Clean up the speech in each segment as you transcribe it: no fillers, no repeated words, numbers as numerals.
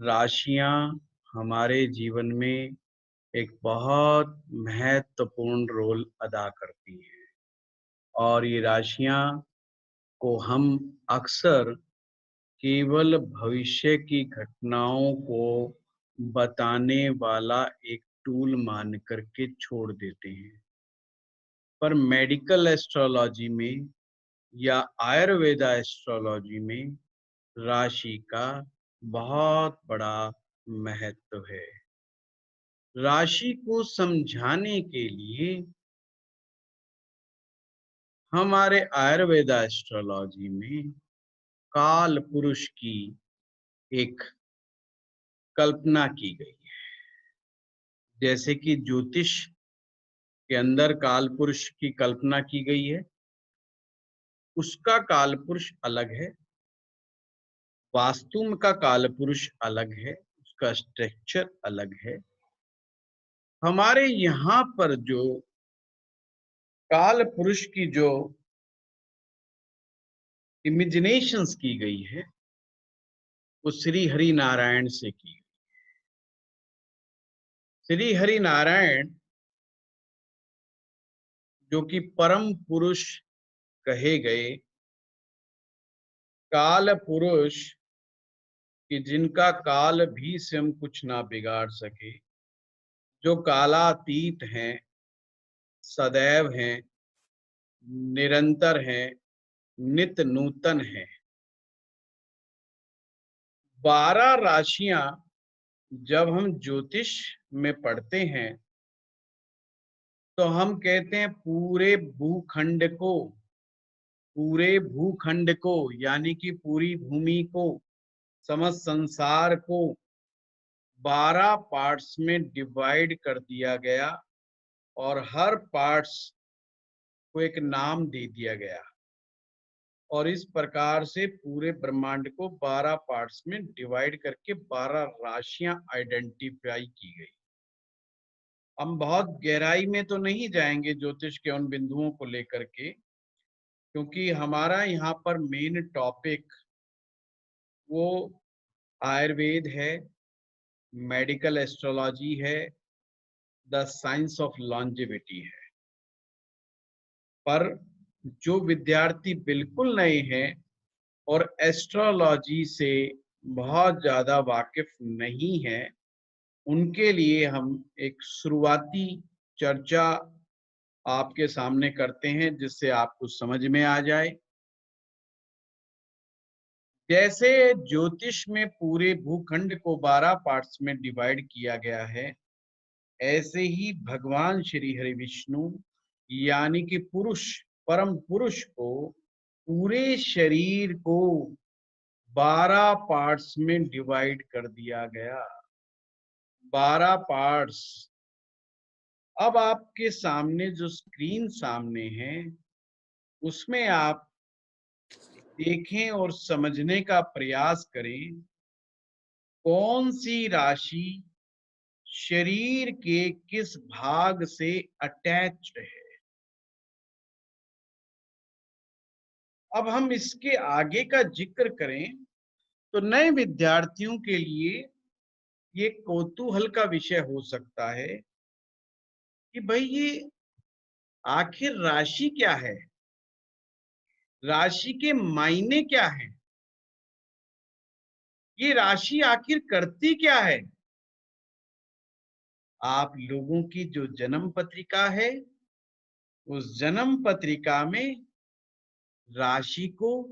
राशियाँ हमारे जीवन में एक बहुत महत्वपूर्ण रोल अदा करती हैं और ये राशियाँ को हम अक्सर केवल भविष्य की घटनाओं को बताने वाला एक टूल मान कर के छोड़ देते हैं। पर मेडिकल एस्ट्रोलॉजी में या आयुर्वेदा एस्ट्रोलॉजी में राशि का बहुत बड़ा महत्व है। राशि को समझाने के लिए हमारे आयुर्वेदा एस्ट्रोलॉजी में काल पुरुष की एक कल्पना की गई है। जैसे कि ज्योतिष के अंदर काल पुरुष की कल्पना की गई है, उसका काल पुरुष अलग है। वास्तु में का काल पुरुष अलग है, उसका स्ट्रक्चर अलग है। हमारे यहाँ पर जो काल पुरुष की जो इमेजिनेशंस की गई है, वो श्री हरि नारायण से की गई। श्री हरि नारायण जो कि परम पुरुष कहे गए, काल पुरुष कि जिनका काल भी स्वयं कुछ ना बिगाड़ सके, जो कालातीत हैं, सदैव हैं, निरंतर हैं, नित्य नूतन हैं। 12 राशियां जब हम ज्योतिष में पढ़ते हैं तो हम कहते हैं पूरे भूखंड को यानी कि पूरी भूमि को, समस्त संसार को 12 पार्ट्स में डिवाइड कर दिया गया और हर पार्ट्स को एक नाम दे दिया गया और इस प्रकार से पूरे ब्रह्मांड को 12 पार्ट्स में डिवाइड करके 12 राशियां आइडेंटिफाई की गई। हम बहुत गहराई में तो नहीं जाएंगे ज्योतिष के उन बिंदुओं को लेकर के, क्योंकि हमारा यहाँ पर मेन टॉपिक वो आयुर्वेद है, मेडिकल एस्ट्रोलॉजी है, द साइंस ऑफ लॉन्जेविटी है। पर जो विद्यार्थी बिल्कुल नए हैं और एस्ट्रोलॉजी से बहुत ज़्यादा वाकिफ नहीं है, उनके लिए हम एक शुरुआती चर्चा आपके सामने करते हैं जिससे आपको समझ में आ जाए। जैसे ज्योतिष में पूरे भूखंड को 12 पार्ट्स में डिवाइड किया गया है, ऐसे ही भगवान श्री हरि विष्णु यानी कि पुरुष, परम पुरुष को पूरे शरीर को 12 पार्ट्स में डिवाइड कर दिया गया। 12 पार्ट्स। अब आपके सामने जो स्क्रीन सामने है, उसमें आप देखें और समझने का प्रयास करें कौन सी राशि शरीर के किस भाग से अटैच्ड है। अब हम इसके आगे का जिक्र करें तो नए विद्यार्थियों के लिए ये कौतूहल का विषय हो सकता है कि भाई ये आखिर राशि क्या है, राशि के मायने क्या है, ये राशि आखिर करती क्या है। आप लोगों की जो जन्म पत्रिका है, उस जन्म पत्रिका में राशि को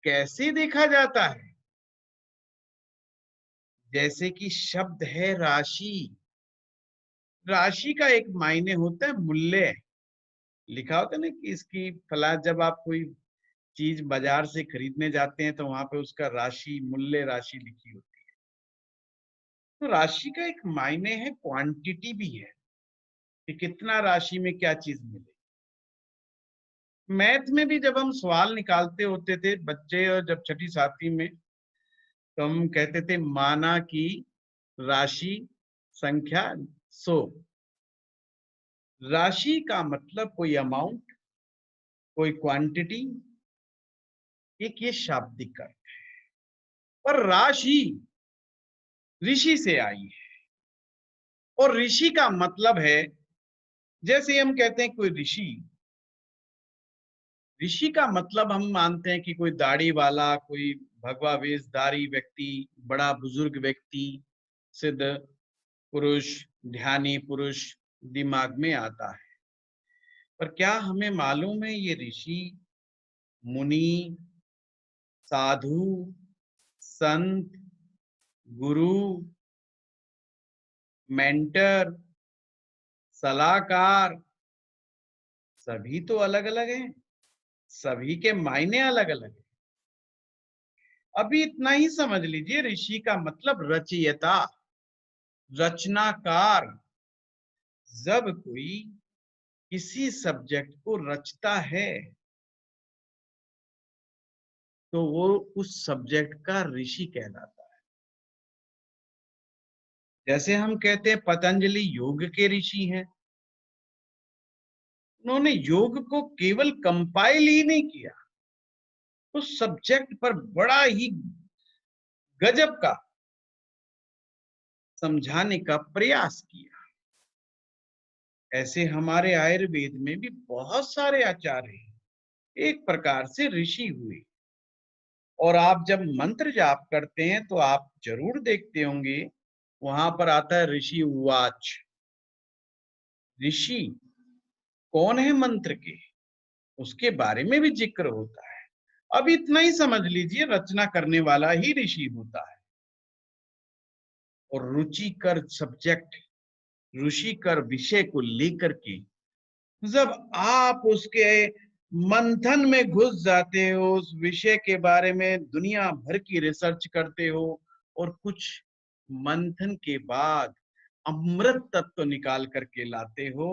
कैसे देखा जाता है। जैसे कि शब्द है राशि, राशि का एक मायने होता है मूल्य। लिखा होता है ना कि इसकी फला, जब आप कोई चीज बाजार से खरीदने जाते हैं तो वहां पे उसका राशि, मूल्य राशि लिखी होती है। तो राशि का एक मायने है, क्वांटिटी भी है कि कितना राशि में क्या चीज मिले। मैथ में भी जब हम सवाल निकालते होते थे बच्चे, और जब छठी सातवीं में, तो हम कहते थे माना की राशि संख्या 100। राशि का मतलब कोई अमाउंट, कोई क्वांटिटी, एक ये शाब्दिक अर्थ। पर राशि ऋषि से आई है। और ऋषि का मतलब है, जैसे हम कहते हैं कोई ऋषि, ऋषि का मतलब हम मानते हैं कि कोई दाढ़ी वाला, कोई भगवा वेशधारी व्यक्ति, बड़ा बुजुर्ग व्यक्ति, सिद्ध पुरुष, ध्यानी पुरुष दिमाग में आता है। पर क्या हमें मालूम है ये ऋषि, मुनि, साधु, संत, गुरु, मेंटर, सलाहकार, सभी तो अलग अलग हैं, सभी के मायने अलग अलग हैं। अभी इतना ही समझ लीजिए, ऋषि का मतलब रचयिता, रचनाकार। जब कोई किसी सब्जेक्ट को रचता है तो वो उस सब्जेक्ट का ऋषि कहलाता है। जैसे हम कहते हैं पतंजलि योग के ऋषि हैं। उन्होंने योग को केवल कंपाइल ही नहीं किया, उस सब्जेक्ट पर बड़ा ही गजब का समझाने का प्रयास किया। ऐसे हमारे आयुर्वेद में भी बहुत सारे आचार्य हैं, एक प्रकार से ऋषि हुए। और आप जब मंत्र जाप करते हैं तो आप जरूर देखते होंगे, वहां पर आता है ऋषि उवाच। ऋषि कौन है मंत्र के, उसके बारे में भी जिक्र होता है। अब इतना ही समझ लीजिए, रचना करने वाला ही ऋषि होता है। और रुचिकर सब्जेक्ट, रुचिकर विषय को लेकर के जब आप उसके मंथन में घुस जाते हो, उस विषय के बारे में दुनिया भर की रिसर्च करते हो, और कुछ मंथन के बाद अमृत तत्व निकाल करके लाते हो,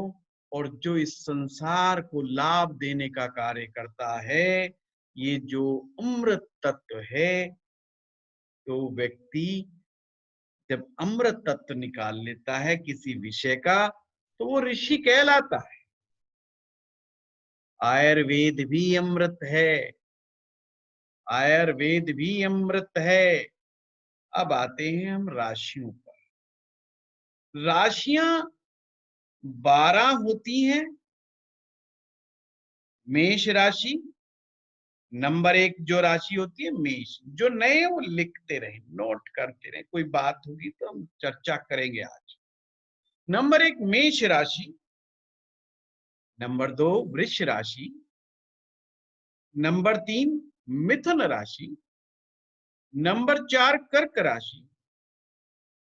और जो इस संसार को लाभ देने का कार्य करता है, ये जो अमृत तत्व है, तो व्यक्ति जब अमृत तत्व निकाल लेता है किसी विषय का, तो वो ऋषि कहलाता है। आयुर्वेद भी अमृत है, आयुर्वेद भी अमृत है। अब आते हैं हम राशियों पर। राशियां 12 होती हैं। मेष राशि नंबर 1 जो राशि होती है मेष। जो नए हैं वो लिखते रहे, नोट करते रहे, कोई बात होगी तो हम चर्चा करेंगे आज। नंबर 1 मेष राशि, नंबर 2 वृष राशि, नंबर 3 मिथुन राशि, नंबर 4 कर्क राशि,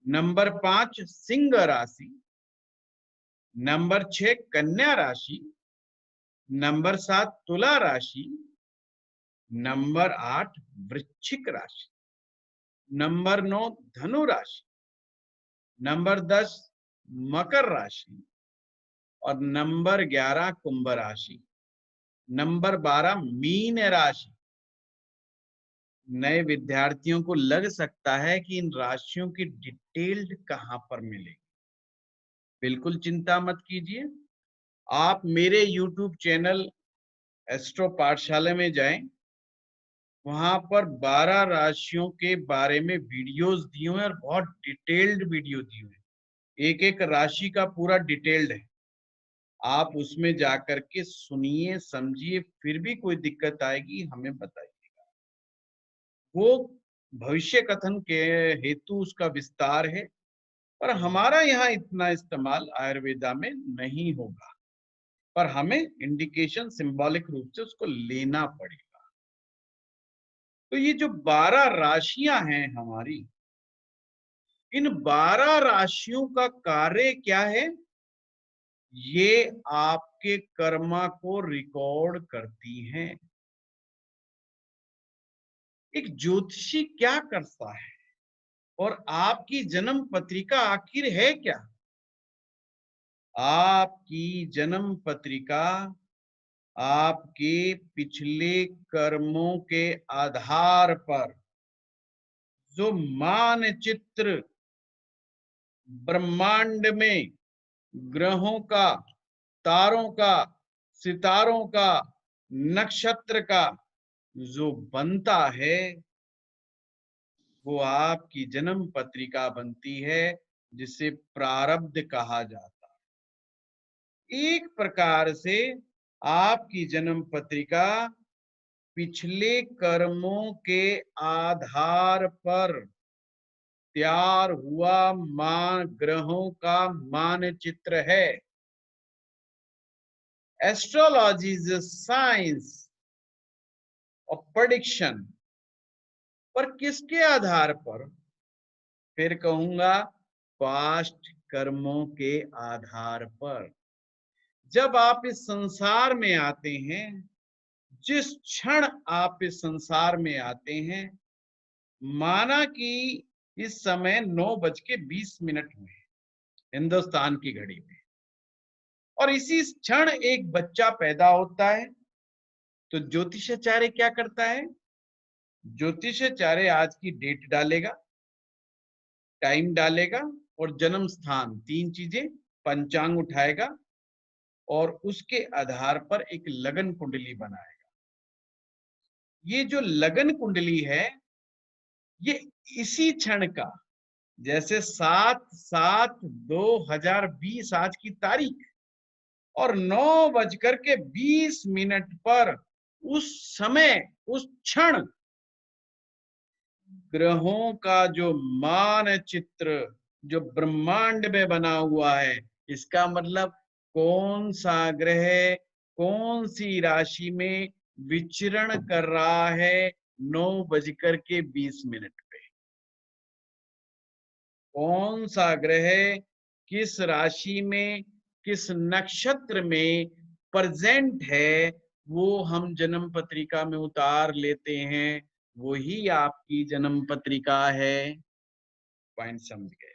नंबर 5 सिंह राशि, नंबर 6 कन्या राशि, नंबर 7 तुला राशि, नंबर 8 वृश्चिक राशि, नंबर 9 धनु राशि, नंबर 10 मकर राशि, और नंबर 11 कुंभ राशि, नंबर 12 मीन राशि। नए विद्यार्थियों को लग सकता है कि इन राशियों की डिटेल्ड कहां पर मिलेगी। बिल्कुल चिंता मत कीजिए, आप मेरे YouTube चैनल एस्ट्रो पाठशाला में जाएं, वहां पर 12 राशियों के बारे में वीडियोस दिए हुए हैं, और बहुत डिटेल्ड वीडियो दिए हुए हैं। एक एक राशि का पूरा डिटेल्ड है। आप उसमें जाकर के सुनिए, समझिए, फिर भी कोई दिक्कत आएगी हमें बताइएगा। वो भविष्य कथन के हेतु उसका विस्तार है, पर हमारा यहाँ इतना इस्तेमाल आयुर्वेदा में नहीं होगा, पर हमें इंडिकेशन सिंबॉलिक रूप से उसको लेना पड़ेगा। तो ये जो 12 राशियां हैं हमारी, इन 12 राशियों का कार्य क्या है? ये आपके कर्मा को रिकॉर्ड करती हैं। एक ज्योतिषी क्या करता है, और आपकी जन्म पत्रिका आखिर है क्या? आपकी जन्म पत्रिका आपके पिछले कर्मों के आधार पर जो मानचित्र ब्रह्मांड में ग्रहों का, तारों का, सितारों का, नक्षत्र का जो बनता है, वो आपकी जन्म पत्रिका बनती है, जिसे प्रारब्ध कहा जाता है। एक प्रकार से आपकी जन्म पत्रिका पिछले कर्मों के आधार पर तैयार हुआ मान ग्रहों का मानचित्र है। Astrology is a science of prediction। पर किसके आधार पर? फिर कहूंगा पास्ट कर्मों के आधार पर। जब आप इस संसार में आते हैं, जिस क्षण आप इस संसार में आते हैं, माना कि इस समय 9:20 हुए हिंदुस्तान की घड़ी में, और इसी क्षण एक बच्चा पैदा होता है, तो ज्योतिषाचार्य क्या करता है? ज्योतिषाचार्य आज की डेट डालेगा, टाइम डालेगा और जन्म स्थान, 3 चीजें, पंचांग उठाएगा और उसके आधार पर एक लगन कुंडली बनाएगा। ये जो लगन कुंडली है, ये इसी क्षण का, जैसे 7/7/2020 आज की तारीख और 9:20 पर उस समय, उस क्षण ग्रहों का जो मानचित्र जो ब्रह्मांड में बना हुआ है, इसका मतलब कौन सा ग्रह कौन सी राशि में विचरण कर रहा है 9:20 पे, कौन सा ग्रह किस राशि में किस नक्षत्र में प्रेजेंट है, वो हम जन्म पत्रिका में उतार लेते हैं, वही आपकी जन्म पत्रिका है। पॉइंट समझ गए?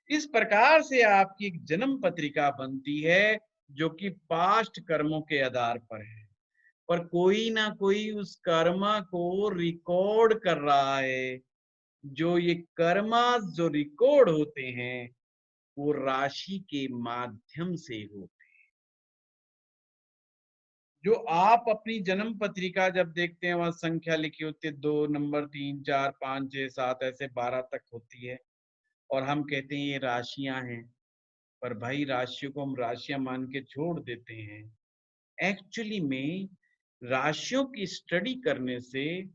इस प्रकार से आपकी एक जन्म पत्रिका बनती है, जो कि पास्ट कर्मों के आधार पर है, पर कोई ना कोई उस कर्म को रिकॉर्ड कर रहा है। जो ये कर्मा जो रिकॉर्ड होते हैं, वो राशि के माध्यम से होते हैं। जो आप अपनी जन्म पत्रिका जब देखते हैं, वहां संख्या लिखी होती है 2 नंबर, 3 4 5 6 7 ऐसे 12 तक होती है, और हम कहते हैं ये राशियां हैं। पर भाई राशियों को हम राशियां मान के छोड़ देते हैं। एक्चुअली में राशियों की स्टडी करने से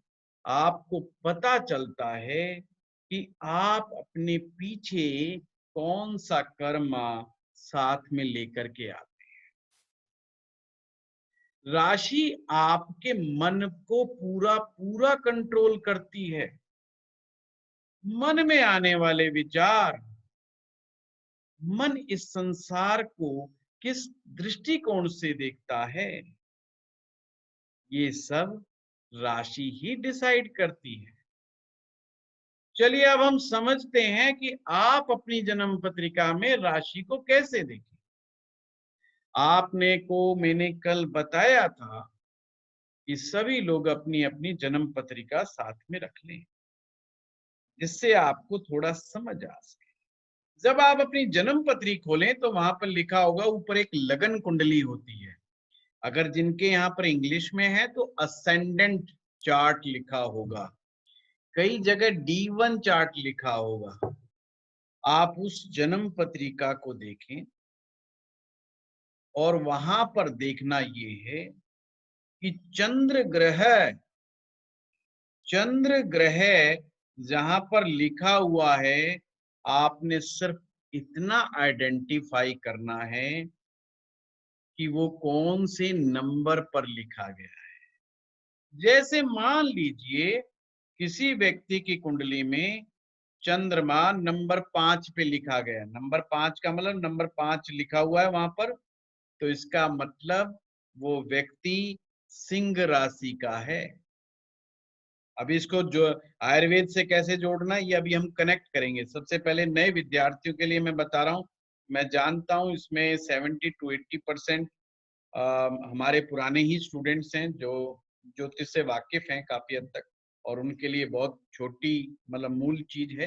आपको पता चलता है कि आप अपने पीछे कौन सा कर्मा साथ में लेकर के आते। राशि आपके मन को पूरा पूरा कंट्रोल करती है। मन में आने वाले विचार, मन इस संसार को किस दृष्टिकोण से देखता है, ये सब राशि ही डिसाइड करती है। चलिए अब हम समझते हैं कि आप अपनी जन्म पत्रिका में राशि को कैसे देखें। मैंने कल बताया था कि सभी लोग अपनी अपनी जन्म पत्रिका साथ में रख लें, जिससे आपको थोड़ा समझ आ सके। जब आप अपनी जन्म पत्री खोलें तो वहां पर लिखा होगा, ऊपर एक लगन कुंडली होती है। अगर जिनके यहाँ पर इंग्लिश में है तो असेंडेंट चार्ट लिखा होगा, कई जगह D1 चार्ट लिखा होगा। आप उस जन्म पत्रिका को देखें और वहां पर देखना ये है कि चंद्र ग्रह जहां पर लिखा हुआ है, आपने सिर्फ इतना आइडेंटिफाई करना है कि वो कौन से नंबर पर लिखा गया है। जैसे मान लीजिए किसी व्यक्ति की कुंडली में चंद्रमा नंबर 5 पे लिखा गया, नंबर 5 का मतलब नंबर 5 लिखा हुआ है वहां पर, तो इसका मतलब वो व्यक्ति सिंह राशि का है। अभी इसको जो आयुर्वेद से कैसे जोड़ना है, ये अभी हम कनेक्ट करेंगे। सबसे पहले नए विद्यार्थियों के लिए मैं बता रहा हूँ, मैं जानता हूँ इसमें 70 to 80% हमारे पुराने ही स्टूडेंट्स हैं जो ज्योतिष से वाकिफ हैं काफी हद तक, और उनके लिए बहुत छोटी मतलब मूल चीज है,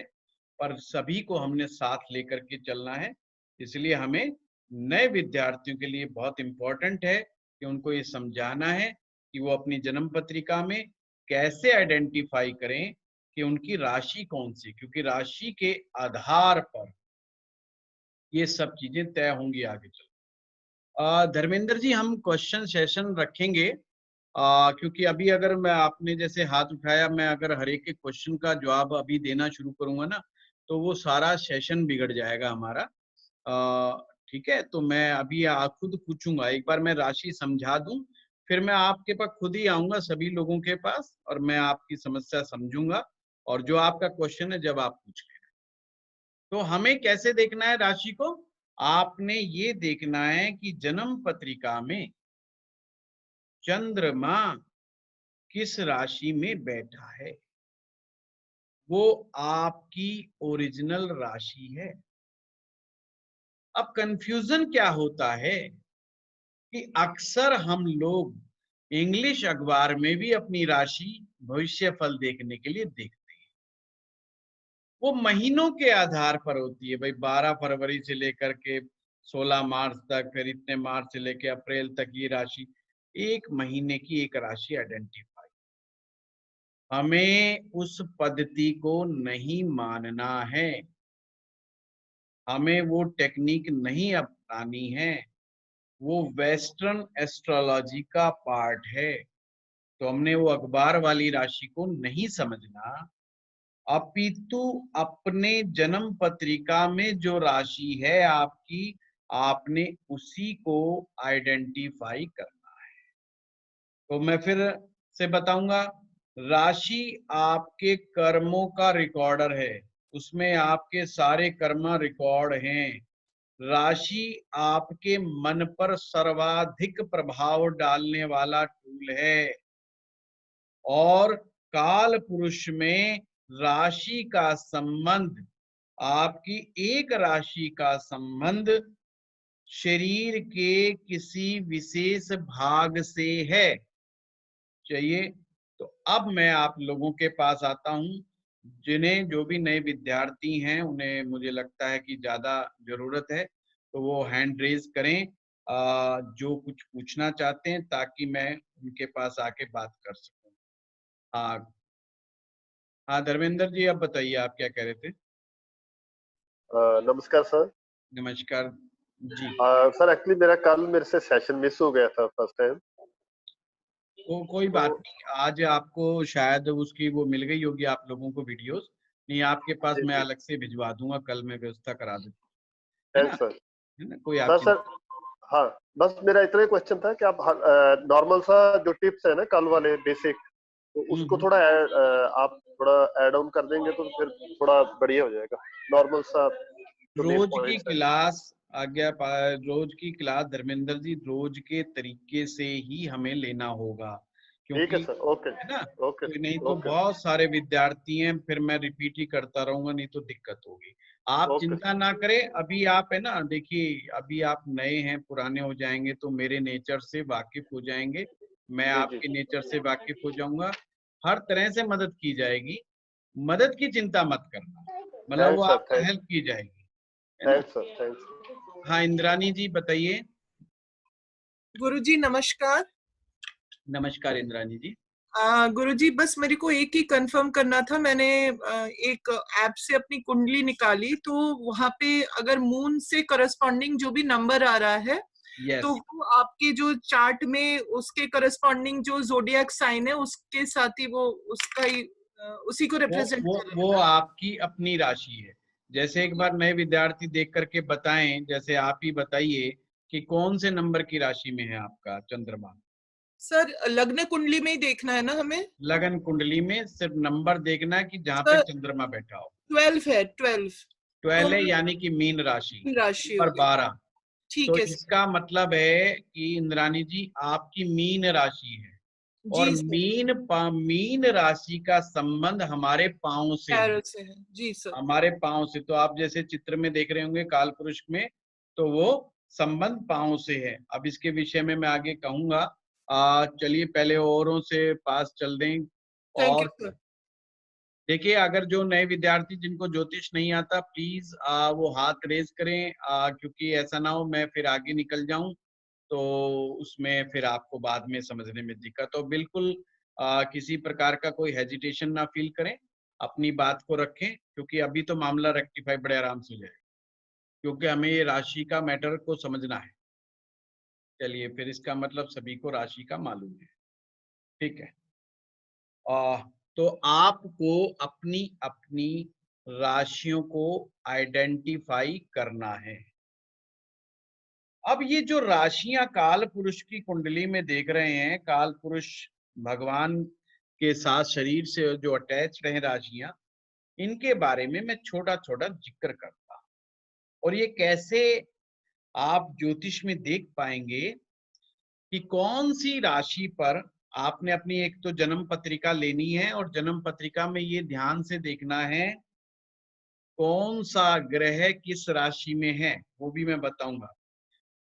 पर सभी को हमने साथ लेकर के चलना है। इसलिए हमें नए विद्यार्थियों के लिए बहुत इम्पोर्टेंट है कि उनको ये समझाना है कि वो अपनी जन्म पत्रिका में कैसे आइडेंटिफाई करें कि उनकी राशि कौन सी, क्योंकि राशि के आधार पर ये सब चीजें तय होंगी आगे चल। धर्मेंद्र जी, हम क्वेश्चन सेशन रखेंगे, क्योंकि अभी अगर मैं, आपने जैसे हाथ उठाया, मैं अगर हर एक के क्वेश्चन का जवाब अभी देना शुरू करूंगा ना, तो वो सारा सेशन बिगड़ जाएगा हमारा। ठीक है, तो मैं अभी खुद पूछूंगा, एक बार मैं राशि समझा दूं, फिर मैं आपके पास खुद ही आऊंगा सभी लोगों के पास, और मैं आपकी समस्या समझूंगा, और जो आपका क्वेश्चन है जब आप पूछ लेना। तो हमें कैसे देखना है राशि को? आपने ये देखना है कि जन्म पत्रिका में चंद्रमा किस राशि में बैठा है, वो आपकी ओरिजिनल राशि है। अब कंफ्यूजन क्या होता है कि अक्सर हम लोग इंग्लिश अखबार में भी अपनी राशि भविष्य फल देखने के लिए देखते हैं, वो महीनों के आधार पर होती है भाई, 12 फरवरी से लेकर के 16 मार्च तक, फिर इतने मार्च से लेकर अप्रैल तक ये राशि, एक महीने की एक राशि आइडेंटिफाई। हमें उस पद्धति को नहीं मानना है, हमें वो टेक्निक नहीं अपनानी है, वो वेस्टर्न एस्ट्रोलॉजी का पार्ट है। तो हमने वो अखबार वाली राशि को नहीं समझना, अपितु अपने जन्म पत्रिका में जो राशि है आपकी, आपने उसी को आइडेंटिफाई करना है। तो मैं फिर से बताऊंगा, राशि आपके कर्मों का रिकॉर्डर है, उसमें आपके सारे कर्म रिकॉर्ड हैं। राशि आपके मन पर सर्वाधिक प्रभाव डालने वाला टूल है, और काल पुरुष में राशि का संबंध, आपकी एक राशि का संबंध शरीर के किसी विशेष भाग से है। चाहिए तो अब मैं आप लोगों के पास आता हूं, जिन्हें, जो भी नए विद्यार्थी हैं, उन्हें मुझे लगता है कि ज्यादा जरूरत है, तो वो हैंड रेज करें, जो कुछ पूछना चाहते हैं, ताकि मैं उनके पास आके बात कर सकूं। हाँ हाँ, धर्मेंद्र जी, आप बताइए, आप क्या कह रहे थे? नमस्कार सर। नमस्कार जी। सर एक्चुअली मेरा कल मेरे से सेशन मिस हो गया था फर्स्ट टाइम। कोई तो बात नहीं, आज आपको शायद उसकी वो मिल गई होगी आप लोगों को वीडियोस, नहीं आपके पास जी मैं जी, अलग से भिजवा दूंगा, कल मैं व्यवस्था करा दूंगा, है ना? Thanks sir. है ना, कोई आप सर चिंता। सर हाँ, बस मेरा इतना ही क्वेश्चन था कि आप नॉर्मल सा जो टिप्स है ना कल वाले बेसिक, तो उसको हम्म। थोड़ा आप थोड़ा ऐड ऑन कर देंगे तो फिर थोड़ा बढ़िया हो जाएगा। नॉर्मल सा जो मेन रोज की पॉइंट्स है। क्लास, रोज की क्लास धर्मेंद्र जी, रोज के तरीके से ही हमें लेना होगा, ठीक है क्योंकि, सर। ओके है ना, ओके तो नहीं तो ओके बहुत सारे विद्यार्थी हैं, फिर मैं रिपीट ही करता रहूंगा, नहीं तो दिक्कत होगी। आप ओके चिंता ना करें, अभी आप, है ना, देखिए अभी आप नए हैं, पुराने हो जाएंगे तो मेरे नेचर से वाकिफ हो जाएंगे, मैं जी जी आपके नेचर से वाकिफ हो जाऊंगा, हर तरह से मदद की जाएगी, मदद की चिंता मत करना, मतलब वो थैंक्स सर। आपका हेल्प की जाएगी, है ना? Thanks sir. थैंक्स। हाँ, इंद्रानी जी बताइए। गुरुजी नमस्कार। नमस्कार इंद्रानी जी। गुरुजी बस मेरे को एक ही कंफर्म करना था, मैंने एक ऐप से अपनी कुंडली निकाली, तो वहां पे अगर मून से करस्पॉन्डिंग जो भी नंबर आ रहा है, यस, तो वो आपके जो चार्ट में उसके करस्पॉन्डिंग जो जोडियक साइन है उसके साथ ही वो उसका ही उसी को वो रिप्रेजेंट वो वो करेगा। आपकी अपनी राशि है। जैसे एक बार नए विद्यार्थी देख करके बताएं, जैसे आप ही बताइए कि कौन से नंबर की राशि में है आपका चंद्रमा? सर लग्न कुंडली में ही देखना है ना हमें? लगन कुंडली में सिर्फ नंबर देखना है कि जहाँ पे सर चंद्रमा बैठा हो। 12 है, 12। तो 12 है, यानी कि मीन राशि, राशि पर होगी। 12। तो ठीक है सर। इसका मतलब है कि इंद्रानी जी, आपकी मीन राशि है, और जी सर। मीन राशि का संबंध हमारे पांव से है, पैरों से है जी सर। हमारे पांव से। तो आप जैसे चित्र में देख रहे होंगे काल पुरुष में, तो वो संबंध पांव से है। अब इसके विषय में मैं आगे कहूंगा, चलिए पहले औरों से पास चल दें। थैंक यू और सर। देखिए, अगर जो नए विद्यार्थी जिनको ज्योतिष नहीं आता, प्लीज वो हाथ रेज करें, क्योंकि ऐसा ना हो मैं फिर आगे निकल जाऊं, तो उसमें फिर आपको बाद में समझने में दिक्कत हो। बिल्कुल किसी प्रकार का कोई हेजिटेशन ना फील करें। अपनी बात को रखें, क्योंकि अभी तो मामला रेक्टिफाई बड़े आराम से हो जाएगा, क्योंकि हमें ये राशि का मैटर को समझना है। चलिए, फिर इसका मतलब सभी को राशि का मालूम है, ठीक है। तो आपको अपनी अपनी राशियों को आइडेंटिफाई करना है। अब ये जो राशियां काल पुरुष की कुंडली में देख रहे हैं, काल पुरुष भगवान के साथ शरीर से जो अटैच्ड हैं राशियां, इनके बारे में मैं छोटा छोटा जिक्र करता हूं। और ये कैसे आप ज्योतिष में देख पाएंगे कि कौन सी राशि पर आपने अपनी एक तो जन्म पत्रिका लेनी है, और जन्म पत्रिका में ये ध्यान से देखना है कौन सा ग्रह किस राशि में है, वो भी मैं बताऊंगा।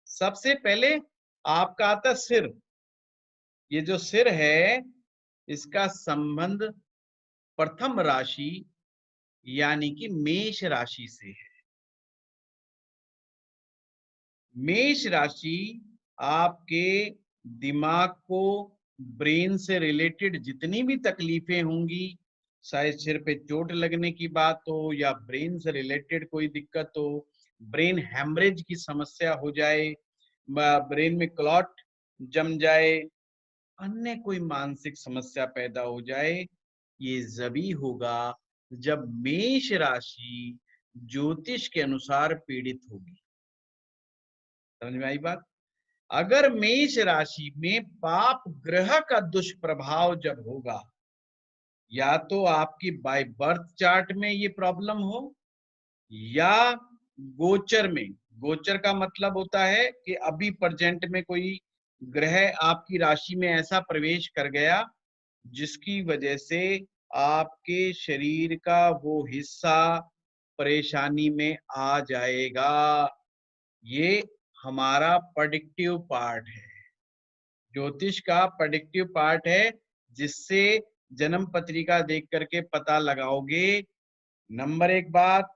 सबसे पहले आपका आता सिर। ये जो सिर है, इसका संबंध प्रथम राशि यानी कि मेष राशि से है। मेष राशि आपके दिमाग को, ब्रेन से रिलेटेड जितनी भी तकलीफें होंगी, चाहे सिर पे चोट लगने की बात हो या ब्रेन से रिलेटेड कोई दिक्कत हो, ब्रेन हेमरेज की समस्या हो जाए, ब्रेन में क्लॉट जम जाए, अन्य कोई मानसिक समस्या पैदा हो जाए, ये जभी होगा जब मेष राशि ज्योतिष के अनुसार पीड़ित होगी। समझ में आई बात? अगर मेष राशि में पाप ग्रह का दुष्प्रभाव जब होगा, या तो आपकी बाय बर्थ चार्ट में ये प्रॉब्लम हो, या गोचर में। गोचर का मतलब होता है कि अभी प्रेजेंट में कोई ग्रह आपकी राशि में ऐसा प्रवेश कर गया जिसकी वजह से आपके शरीर का वो हिस्सा परेशानी में आ जाएगा। ये हमारा प्रेडिक्टिव पार्ट है, ज्योतिष का प्रेडिक्टिव पार्ट है, जिससे जन्म पत्रिका देख करके पता लगाओगे। नंबर एक बात,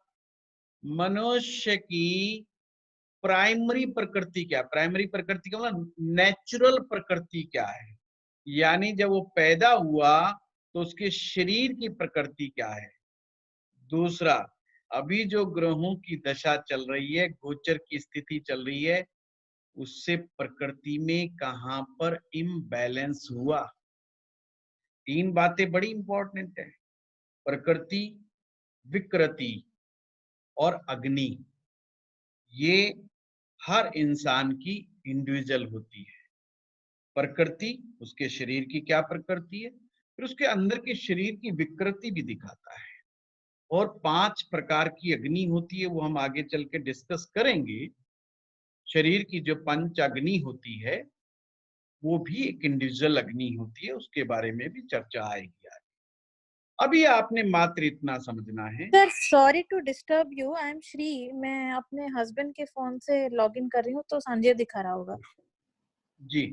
मनुष्य की प्राइमरी प्रकृति क्या, प्राइमरी प्रकृति का मतलब नेचुरल प्रकृति क्या है, यानी जब वो पैदा हुआ तो उसके शरीर की प्रकृति क्या है। दूसरा, अभी जो ग्रहों की दशा चल रही है, गोचर की स्थिति चल रही है, उससे प्रकृति में कहां पर इम्बैलेंस हुआ। तीन बातें बड़ी इंपॉर्टेंट है, प्रकृति, विकृति और अग्नि। ये हर इंसान की इंडिविजुअल होती है। प्रकृति उसके शरीर की क्या प्रकृति है, फिर उसके अंदर के शरीर की विकृति भी दिखाता है। और 5 प्रकार की अग्नि होती है, वो हम आगे चल के डिस्कस करेंगे। शरीर की जो पंच अग्नि होती है, वो भी एक इंडिविजुअल अग्नि होती है, उसके बारे में भी चर्चा आएगी आज। अभी आपने मात्र इतना समझना है। Sir sorry to disturb you, I am Shri. मैं अपने हस्बैंड के फोन से लॉगिन कर रही हूँ, तो संजय दिखा रहा होगा। जी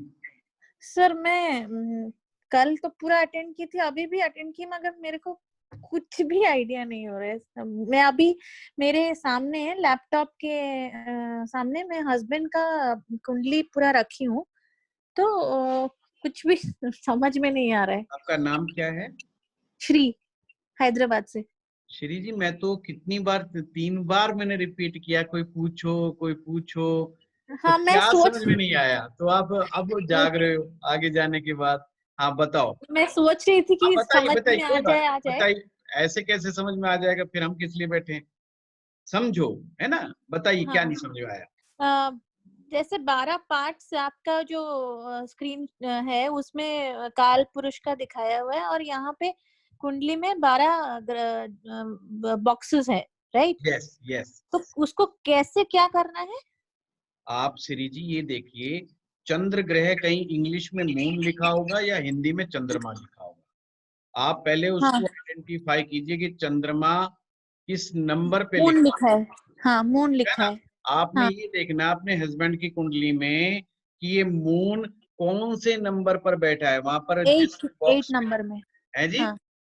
सर मैं कल तो पूरा अटेंड की थी, अभी भी अटेंड की, मगर मेरे को कुछ भी आइडिया नहीं हो रहा है। मैं अभी मेरे सामने लैपटॉप के सामने मैं हस्बैंड का कुंडली पूरा रखी हूँ, तो कुछ भी समझ में नहीं आ रहा है। आपका नाम क्या है? श्री, हैदराबाद से। श्री जी, मैं तो कितनी बार, 3 बार मैंने रिपीट किया, कोई पूछो कोई पूछो, तो हाँ, मैं क्या समझ में नहीं आया? तो आप अब जाग रहे हो आगे जाने के बाद। हाँ बताओ। मैं सोच रही थी कि बताइए समझ बताइए, में कोई आ बात जाए। बताइए। ऐसे कैसे समझ में आ जाएगा, फिर हम किस लिए बैठे हैं? समझो, है ना? बताइए क्या नहीं समझ में आया। जैसे 12 पार्ट्स आपका जो स्क्रीन है उसमें काल पुरुष का दिखाया हुआ है, और यहाँ पे कुंडली में 12 बॉक्सेस है, राइट? Yes yes. तो उसको कैसे क्या करना है? आप श्री जी ये देखिए, चंद्र ग्रह कहीं इंग्लिश में मून लिखा होगा या हिंदी में चंद्रमा लिखा होगा। आप पहले उसको आइडेंटिफाई कीजिए कि चंद्रमा किस नंबर पे मून लिखा लिखा है। हाँ, मून है लिखा ना? है। आपने हाँ, ये देखना अपने हस्बैंड की कुंडली में कि ये मून कौन से नंबर पर बैठा है, वहां पर जिस 8 बॉक्स में नंबर में। है जी। हाँ,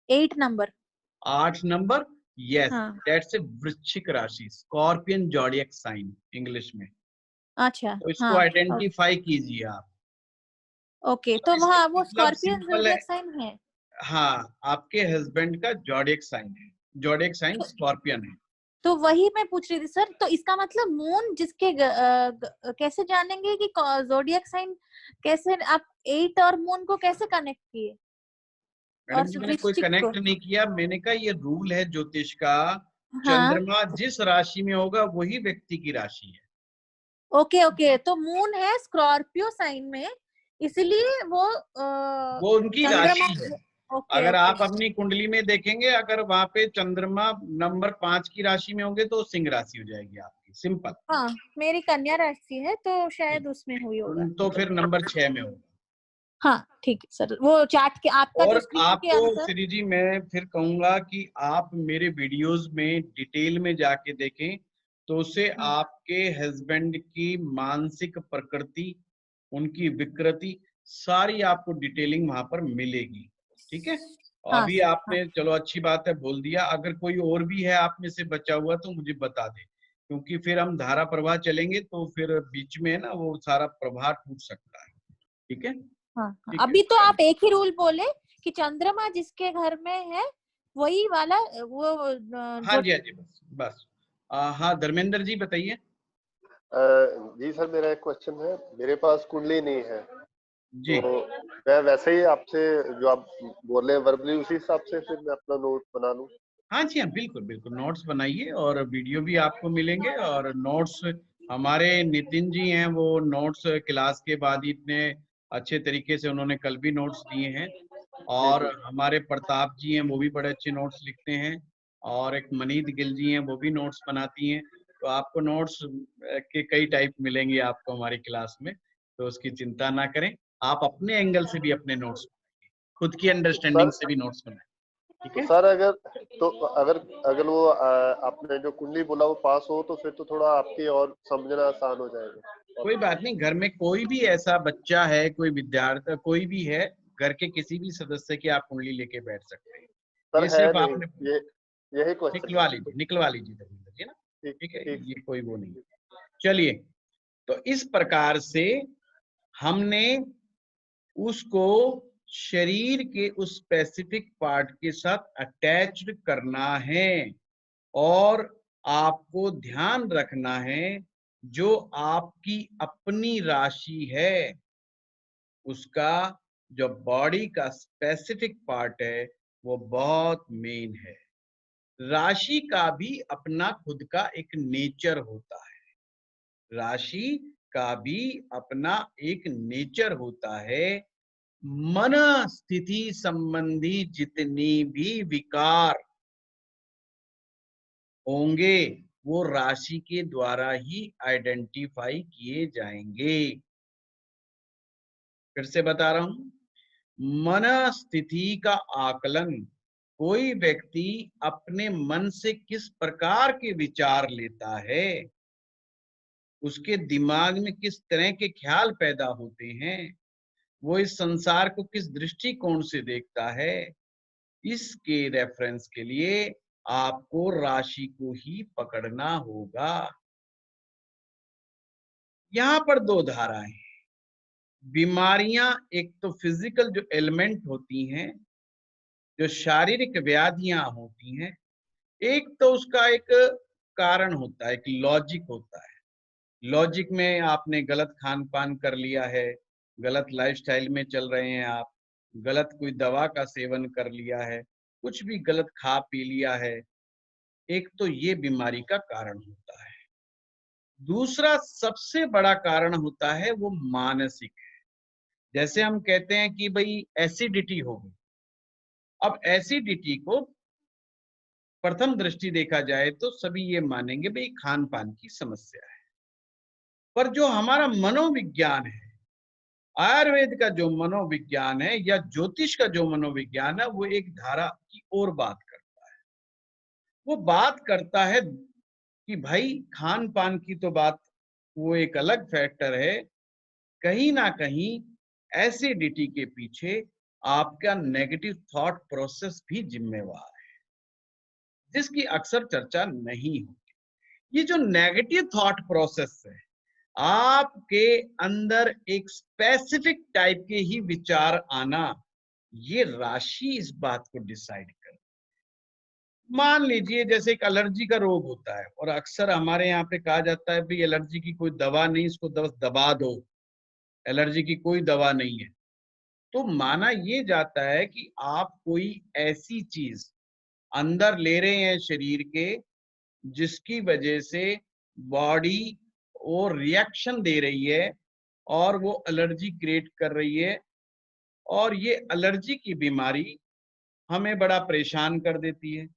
8 नंबर। 8 नंबर, यस, हाँ, दैट्स ए वृश्चिक राशि, स्कॉर्पियन जॉडियक साइन इंग्लिश में। अच्छा। तो इसको हाँ, आइडेंटिफाई कीजिए आप। ओके। अब तो इसका वहाँ वो मतलब स्कॉर्पियन सिंपल है। ज़ोडिएक साइन है। हाँ, आपके हस्बैंड का जोडिएक साइन है, जोडिएक साइन स्कॉर्पियन है। तो वही मैं पूछ रही थी सर, तो इसका मतलब मून जिसके कैसे जानेंगे कि जोडियक साइन कैसे, आप 8 और मून को कैसे कनेक्ट किए? मैडम और जी मैंने कोई वृश्चिक को? कनेक्ट नहीं किया, मैंने कहा ये रूल है ज्योतिष का, हाँ, चंद्रमा जिस राशि में होगा वही व्यक्ति की राशि है। ओके ओके, तो मून है स्कॉर्पियो साइन में, इसलिए वो वो उनकी चंद्रमा। राशि है। ओके अगर ओके, आप अपनी कुंडली में देखेंगे, अगर वहां पे चंद्रमा नंबर 5 की राशि में होंगे तो सिंह राशि हो जाएगी आपकी, सिंपल। हाँ मेरी कन्या राशि है तो शायद उसमें हुई होगा। तो फिर नंबर 6 में होगा। हाँ ठीक है सर, वो चार्ट के आपका और जो स्क्रीन के आपको आंसर। श्री जी मैं फिर कहूंगा कि आप मेरे वीडियोस में डिटेल में जाके देखें, तो उससे आपके हस्बैंड की मानसिक प्रकृति, उनकी विकृति सारी आपको डिटेलिंग वहां पर मिलेगी। ठीक है, हाँ अभी सर, हाँ आपने चलो अच्छी बात है बोल दिया, अगर कोई और भी है आप में से बचा हुआ तो मुझे बता दे, क्योंकि फिर हम धारा प्रवाह चलेंगे तो फिर बीच में ना वो सारा प्रवाह टूट सकता है। ठीक है, हाँ हाँ। ठीक है, अभी तो आप चलिए। एक ही रूल बोले कि चंद्रमा जिसके घर में है वही वाला वो हाँ जो। जी, हाँ जी, बस बस। हाँ धर्मेंद्र जी बताइए। जी सर, मेरा एक क्वेश्चन है। मेरे पास कुंडली नहीं है, जी तो मैं वैसे ही आपसे जो आप बोले वर्बली, उसी हिसाब से फिर मैं अपना नोट बना लूं। हाँ जी, हाँ बिल्कुल बिल्कुल, नोट्स बनाइए और वीडियो भी आपको मिलेंगे। और नोट्स हमारे नितिन जी हैं, वो नोट्स क्लास के बाद ही इतने अच्छे तरीके से उन्होंने कल भी नोट्स दिए हैं। जी और जी। हमारे प्रताप जी हैं, वो भी बड़े अच्छे नोट्स लिखते हैं। और एक मनीत गिल जी हैं, वो भी नोट्स बनाती हैं। तो आपको नोट्स के कई टाइप मिलेंगे आपको हमारी क्लास में, तो उसकी चिंता ना करें। आप अपने एंगल से भी अपने नोट्स बनाइए, खुद की अंडरस्टैंडिंग सर से भी नोट्स बनाएं। ठीक तो है, सर अगर तो अगर अगर वो आपने जो कुंडली बोला वो पास हो, तो फिर तो थोड़ा आपकी और समझना आसान हो जाएगा। कोई बात नहीं, घर में कोई भी ऐसा बच्चा है, कोई विद्यार्थी, कोई भी है, घर के किसी भी सदस्य की आप कुंडली लेके बैठ सकते हैं। सर ये है सिर्फ नहीं, आपने ये यही क्वेश्चन है। निकलवा लीजिए धर्मेंद्र जी ना। ठीक ठीक है, ठीक। ये कोई वो नहीं है। चलिए, तो इस प्रकार से हमने उसको शरीर के उस स्पेसिफिक पार्ट के साथ अटैच्ड करना है। और आपको ध्यान रखना है, जो आपकी अपनी राशि है उसका जो बॉडी का स्पेसिफिक पार्ट है वो बहुत मेन है। राशि का भी अपना खुद का एक नेचर होता है, राशि का भी अपना एक नेचर होता है। मन स्थिति संबंधी जितनी भी विकार होंगे वो राशि के द्वारा ही आइडेंटिफाई किए जाएंगे। फिर से बता रहा हूं, मन स्थिति का आकलन कोई व्यक्ति अपने मन से किस प्रकार के विचार लेता है, उसके दिमाग में किस तरह के ख्याल पैदा होते हैं, वो इस संसार को किस दृष्टिकोण से देखता है, इसके रेफरेंस के लिए आपको राशि को ही पकड़ना होगा। यहां पर दो धाराएं हैं। बीमारियां एक तो फिजिकल जो एलिमेंट होती हैं, जो शारीरिक व्याधियां होती हैं, एक तो उसका एक कारण होता है, एक लॉजिक होता है। लॉजिक में आपने गलत खान पान कर लिया है, गलत लाइफस्टाइल में चल रहे हैं आप, गलत कोई दवा का सेवन कर लिया है, कुछ भी गलत खा पी लिया है, एक तो ये बीमारी का कारण होता है। दूसरा सबसे बड़ा कारण होता है वो मानसिक है। जैसे हम कहते हैं कि भाई एसिडिटी हो गई। अब एसिडिटी को प्रथम दृष्टि देखा जाए तो सभी ये मानेंगे भाई खान पान की समस्या है, पर जो हमारा मनोविज्ञान है, आयुर्वेद का जो मनोविज्ञान है या ज्योतिष का जो मनोविज्ञान है, वो एक धारा की और बात करता है। वो बात करता है कि भाई खान पान की तो बात वो एक अलग फैक्टर है, कहीं ना कहीं एसिडिटी के पीछे आपका नेगेटिव थॉट प्रोसेस भी जिम्मेवार है, जिसकी अक्सर चर्चा नहीं होती। ये जो नेगेटिव थॉट प्रोसेस है, आपके अंदर एक स्पेसिफिक टाइप के ही विचार आना, ये राशि इस बात को डिसाइड कर। मान लीजिए जैसे एक एलर्जी का रोग होता है और अक्सर हमारे यहाँ पे कहा जाता है भाई एलर्जी की कोई दवा नहीं, इसको बस दबा दो, एलर्जी की कोई दवा नहीं है। तो माना ये जाता है कि आप कोई ऐसी चीज अंदर ले रहे हैं शरीर के जिसकी वजह से बॉडी वो रिएक्शन दे रही है और वो एलर्जी क्रिएट कर रही है, और ये एलर्जी की बीमारी हमें बड़ा परेशान कर देती है।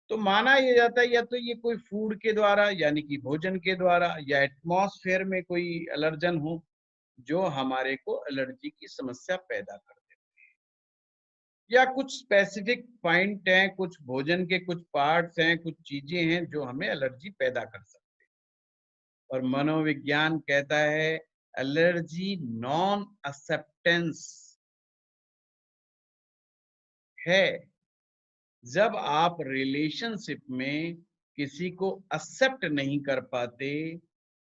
तो माना ये जाता है या तो ये कोई फूड के द्वारा यानी कि भोजन के द्वारा या एटमॉस्फेयर में कोई एलर्जन हो जो हमारे को एलर्जी की समस्या पैदा कर दे, या कुछ स्पेसिफिक पॉइंट हैं, कुछ भोजन के कुछ पार्ट्स हैं, कुछ चीजें हैं जो हमें एलर्जी पैदा कर सकते हैं। और मनोविज्ञान कहता है एलर्जी नॉन एक्सेप्टेंस है जब आप रिलेशनशिप में किसी को एक्सेप्ट नहीं कर पाते,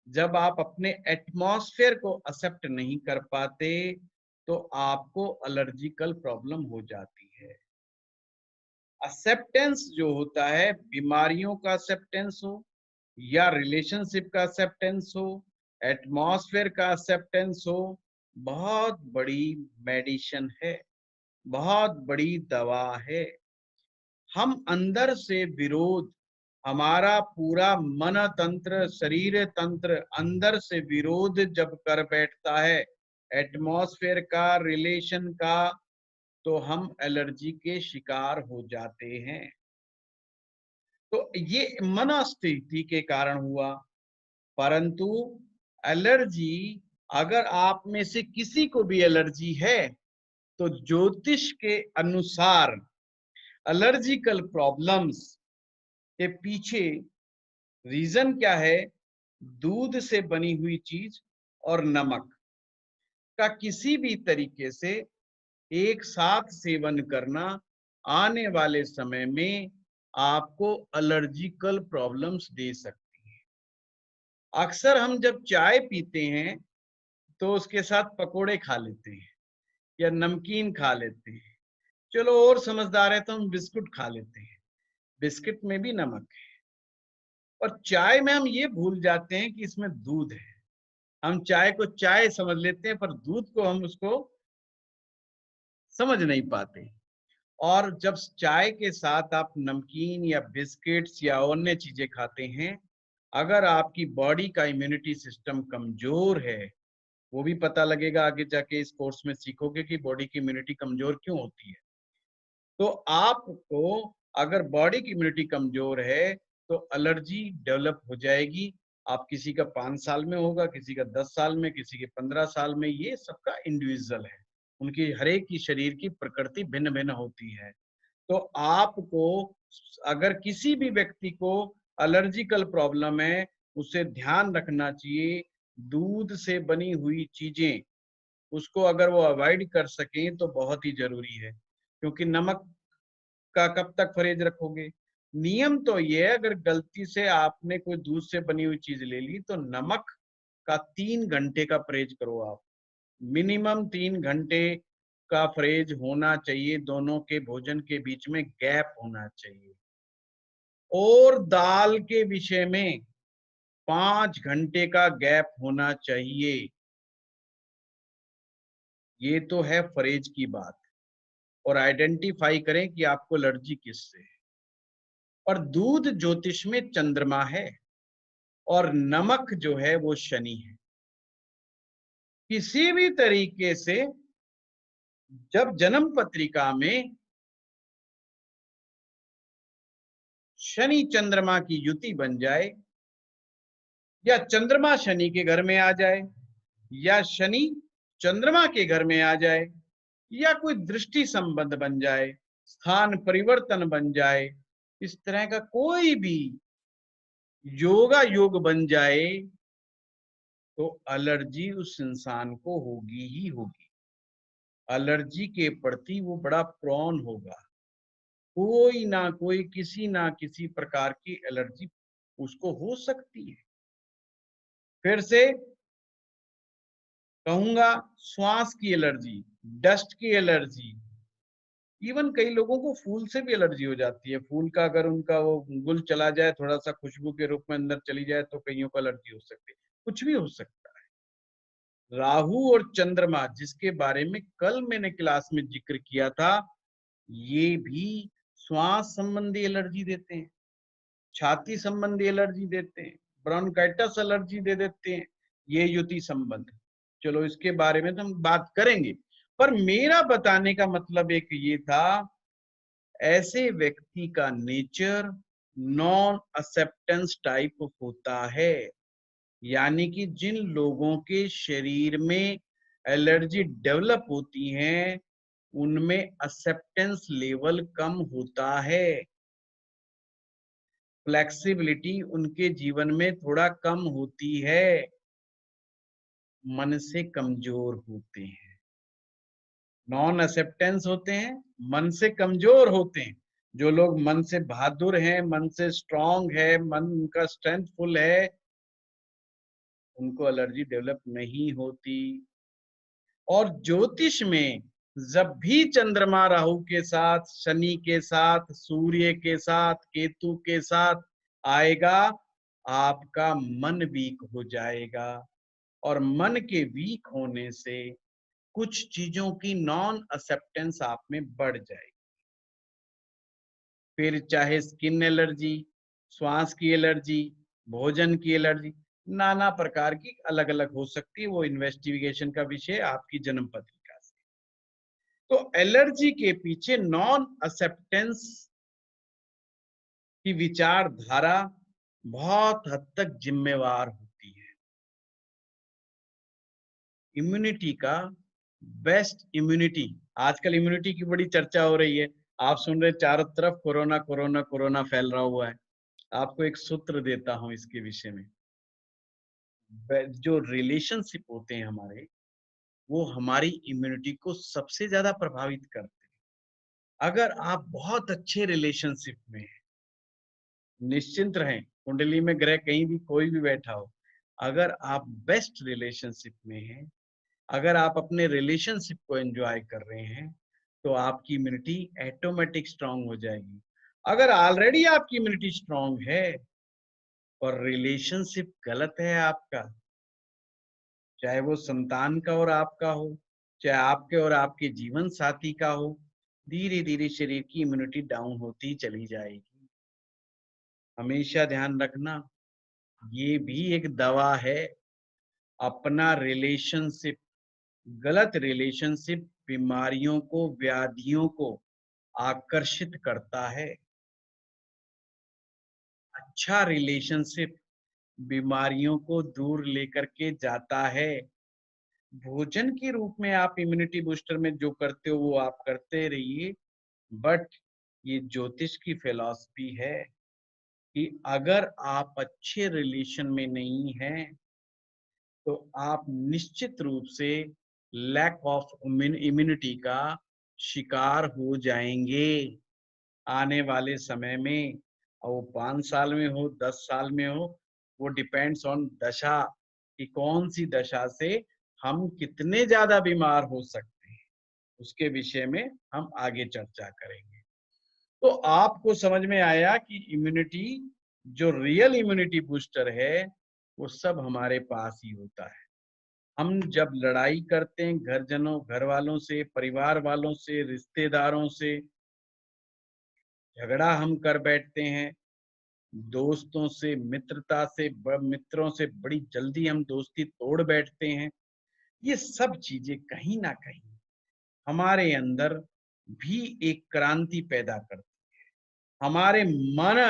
जब आप अपने एटमॉस्फेयर को एक्सेप्ट नहीं कर पाते, तो आपको एलर्जिकल प्रॉब्लम हो जाती है। एक्सेप्टेंस जो होता है, बीमारियों का एक्सेप्टेंस हो या रिलेशनशिप का एक्सेप्टेंस हो, एटमॉस्फेयर का एक्सेप्टेंस हो, बहुत बड़ी मेडिसिन है, बहुत बड़ी दवा है। हम अंदर से विरोध, हमारा पूरा मन तंत्र, शरीर तंत्र अंदर से विरोध जब कर बैठता है एटमॉस्फेयर का, रिलेशन का, तो हम एलर्जी के शिकार हो जाते हैं। तो ये मनोस्थिति के कारण हुआ। परंतु एलर्जी, अगर आप में से किसी को भी एलर्जी है तो ज्योतिष के अनुसार एलर्जिकल प्रॉब्लम्स के पीछे रीजन क्या है? दूध से बनी हुई चीज और नमक का किसी भी तरीके से एक साथ सेवन करना आने वाले समय में आपको एलर्जिकल प्रॉब्लम्स दे सकती है। अक्सर हम जब चाय पीते हैं तो उसके साथ पकोड़े खा लेते हैं या नमकीन खा लेते हैं, चलो और समझदार है तो हम बिस्कुट खा लेते हैं, बिस्किट में भी नमक है। और चाय में हम ये भूल जाते हैं कि इसमें दूध है। हम चाय को चाय समझ लेते हैं पर दूध को हम उसको समझ नहीं पाते। और जब चाय के साथ आप नमकीन या बिस्किट्स या अन्य चीजें खाते हैं, अगर आपकी बॉडी का इम्यूनिटी सिस्टम कमजोर है, वो भी पता लगेगा आगे जाके, इस कोर्स में सीखोगे कि बॉडी की इम्यूनिटी कमजोर क्यों होती है। तो आपको अगर बॉडी की इम्यूनिटी कमजोर है तो एलर्जी डेवलप हो जाएगी। आप किसी का 5 साल में होगा, किसी का 10 साल में, किसी के 15 साल में, ये सबका इंडिविजुअल है, उनकी हर एक की शरीर की प्रकृति भिन्न भिन्न होती है। तो आपको अगर किसी भी व्यक्ति को एलर्जिकल प्रॉब्लम है, उसे ध्यान रखना चाहिए दूध से बनी हुई चीजें उसको अगर वो अवॉइड कर सकें तो बहुत ही जरूरी है, क्योंकि नमक का कब तक परहेज रखोगे? नियम तो ये है, अगर गलती से आपने कोई दूध से बनी हुई चीज ले ली तो नमक का 3 घंटे का परहेज करो आप। मिनिमम 3 घंटे का परहेज होना चाहिए, दोनों के भोजन के बीच में गैप होना चाहिए। और दाल के विषय में 5 घंटे का गैप होना चाहिए। ये तो है परहेज की बात। और आइडेंटिफाई करें कि आपको एलर्जी किससे है। और दूध ज्योतिष में चंद्रमा है और नमक जो है वो शनि है। किसी भी तरीके से जब जन्म पत्रिका में शनि चंद्रमा की युति बन जाए, या चंद्रमा शनि के घर में आ जाए, या शनि चंद्रमा के घर में आ जाए, या कोई दृष्टि संबंध बन जाए, स्थान परिवर्तन बन जाए, इस तरह का कोई भी योगा योग बन जाए तो एलर्जी उस इंसान को होगी ही होगी। एलर्जी के प्रति वो बड़ा प्रोन होगा। कोई ना कोई, किसी ना किसी प्रकार की एलर्जी उसको हो सकती है। फिर से कहूंगा, श्वास की एलर्जी, डस्ट की एलर्जी, इवन कई लोगों को फूल से भी एलर्जी हो जाती है। फूल का अगर उनका वो गुल चला जाए, थोड़ा सा खुशबू के रूप में अंदर चली जाए, तो कईयों को एलर्जी हो सकती है। कुछ भी हो सकता है। राहु और चंद्रमा, जिसके बारे में कल मैंने क्लास में जिक्र किया था, ये भी श्वास संबंधी एलर्जी देते हैं, छाती संबंधी एलर्जी देते हैं, ब्रोंकाइटिस एलर्जी दे देते हैं, ये युति संबंध। चलो इसके बारे में तो हम बात करेंगे, पर मेरा बताने का मतलब एक ये था, ऐसे व्यक्ति का नेचर नॉन एक्सेप्टेंस टाइप होता है, यानी कि जिन लोगों के शरीर में एलर्जी डेवलप होती हैं, उनमें एक्सेप्टेंस लेवल कम होता है, फ्लेक्सिबिलिटी उनके जीवन में थोड़ा कम होती है, मन से कमजोर होते हैं। नॉन एक्सेप्टेंस होते हैं, मन से कमजोर होते हैं। जो लोग मन से बहादुर हैं, मन से स्ट्रांग है, मन उनका स्ट्रेंथफुल है, उनको एलर्जी डेवलप नहीं होती। और ज्योतिष में जब भी चंद्रमा राहु के साथ, शनि के साथ, सूर्य के साथ, केतु के साथ आएगा, आपका मन वीक हो जाएगा, और मन के वीक होने से कुछ चीजों की नॉन एक्सेप्टेंस आप में बढ़ जाएगी। फिर चाहे स्किन एलर्जी, श्वास की एलर्जी, भोजन की एलर्जी, नाना प्रकार की अलग अलग हो सकती है, वो इन्वेस्टिगेशन का विषय आपकी जन्म पत्रिका से। तो एलर्जी के पीछे नॉन एक्सेप्टेंस की विचारधारा बहुत हद तक जिम्मेवार होती है। इम्यूनिटी का बेस्ट इम्यूनिटी, आजकल इम्यूनिटी की बड़ी चर्चा हो रही है, आप सुन रहे चारों तरफ कोरोना कोरोना कोरोना फैल रहा हुआ है। आपको एक सूत्र देता हूं इसके विषय में। जो रिलेशनशिप होते हैं हमारे, वो हमारी इम्यूनिटी को सबसे ज्यादा प्रभावित करते हैं। अगर आप बहुत अच्छे रिलेशनशिप में हैं, निश्चिंत रहें, कुंडली में ग्रह कहीं भी कोई भी बैठा हो, अगर आप बेस्ट रिलेशनशिप में हैं, अगर आप अपने रिलेशनशिप को एंजॉय कर रहे हैं, तो आपकी इम्यूनिटी ऑटोमेटिक स्ट्रांग हो जाएगी। अगर ऑलरेडी आपकी इम्यूनिटी स्ट्रांग है और रिलेशनशिप गलत है आपका, चाहे वो संतान का और आपका हो, चाहे आपके और आपके जीवन साथी का हो, धीरे धीरे शरीर की इम्यूनिटी डाउन होती चली जाएगी। हमेशा ध्यान रखना, ये भी एक दवा है। अपना रिलेशनशिप, गलत रिलेशनशिप बीमारियों को, व्याधियों को आकर्षित करता है। अच्छा रिलेशनशिप बीमारियों को दूर लेकर के जाता है। भोजन के रूप में आप इम्यूनिटी बूस्टर में जो करते हो वो आप करते रहिए, बट ये ज्योतिष की फिलॉसफी है कि अगर आप अच्छे रिलेशन में नहीं हैं, तो आप निश्चित रूप से लैक ऑफ इम्यूनिटी का शिकार हो जाएंगे आने वाले समय में। और वो 5 साल में हो, 10 साल में हो, वो डिपेंड्स ऑन दशा, कि कौन सी दशा से हम कितने ज्यादा बीमार हो सकते हैं, उसके विषय में हम आगे चर्चा करेंगे। तो आपको समझ में आया कि इम्यूनिटी, जो रियल इम्यूनिटी बूस्टर है, वो सब हमारे पास ही होता है। हम जब लड़ाई करते हैं घरजनों, घर वालों से, परिवार वालों से, रिश्तेदारों से झगड़ा हम कर बैठते हैं, दोस्तों से, मित्रता से, मित्रों से बड़ी जल्दी हम दोस्ती तोड़ बैठते हैं, ये सब चीजें कहीं ना कहीं हमारे अंदर भी एक क्रांति पैदा करती है, हमारे मन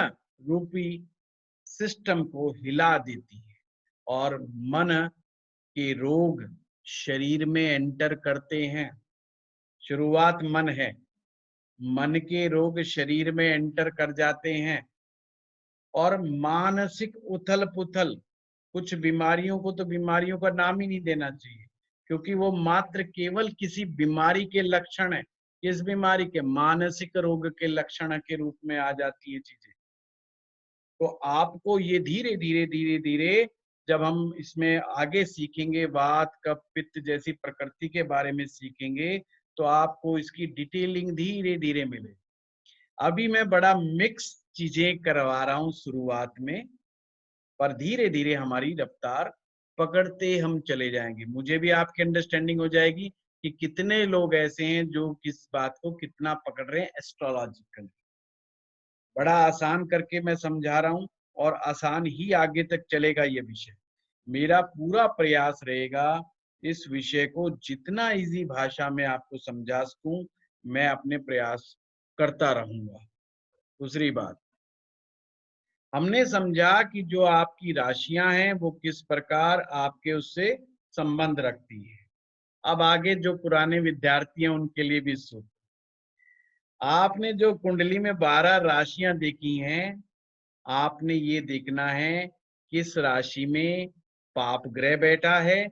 रूपी सिस्टम को हिला देती है, और मन के रोग शरीर में एंटर करते हैं। शुरुआत मन है, मन के रोग शरीर में एंटर कर जाते हैं, और मानसिक उथल पुथल, कुछ बीमारियों को तो बीमारियों का नाम ही नहीं देना चाहिए, क्योंकि वो मात्र केवल किसी बीमारी के लक्षण है। इस बीमारी के, मानसिक रोग के लक्षण के रूप में आ जाती है चीजें। तो आपको ये धीरे धीरे धीरे धीरे, जब हम इसमें आगे सीखेंगे, वात, कफ, पित्त जैसी प्रकृति के बारे में सीखेंगे, तो आपको इसकी डिटेलिंग धीरे धीरे मिले। अभी मैं बड़ा मिक्स चीजें करवा रहा हूं शुरुआत में, पर धीरे धीरे हमारी रफ्तार पकड़ते हम चले जाएंगे। मुझे भी आपकी अंडरस्टैंडिंग हो जाएगी कि कितने लोग ऐसे हैं जो किस बात को कितना पकड़ रहे हैं एस्ट्रोलॉजिकल। बड़ा आसान करके मैं समझा रहा हूं और आसान ही आगे तक चलेगा ये विषय। मेरा पूरा प्रयास रहेगा इस विषय को जितना इजी भाषा में आपको समझा सकूं, मैं अपने प्रयास करता रहूंगा। दूसरी बात, हमने समझा कि जो आपकी राशियां हैं वो किस प्रकार आपके उससे संबंध रखती है। अब आगे जो पुराने विद्यार्थी हैं उनके लिए भी सुन, आपने जो कुंडली में 12 राशियां देखी हैं, आपने ये देखना है किस राशि में पाप ग्रह बैठा है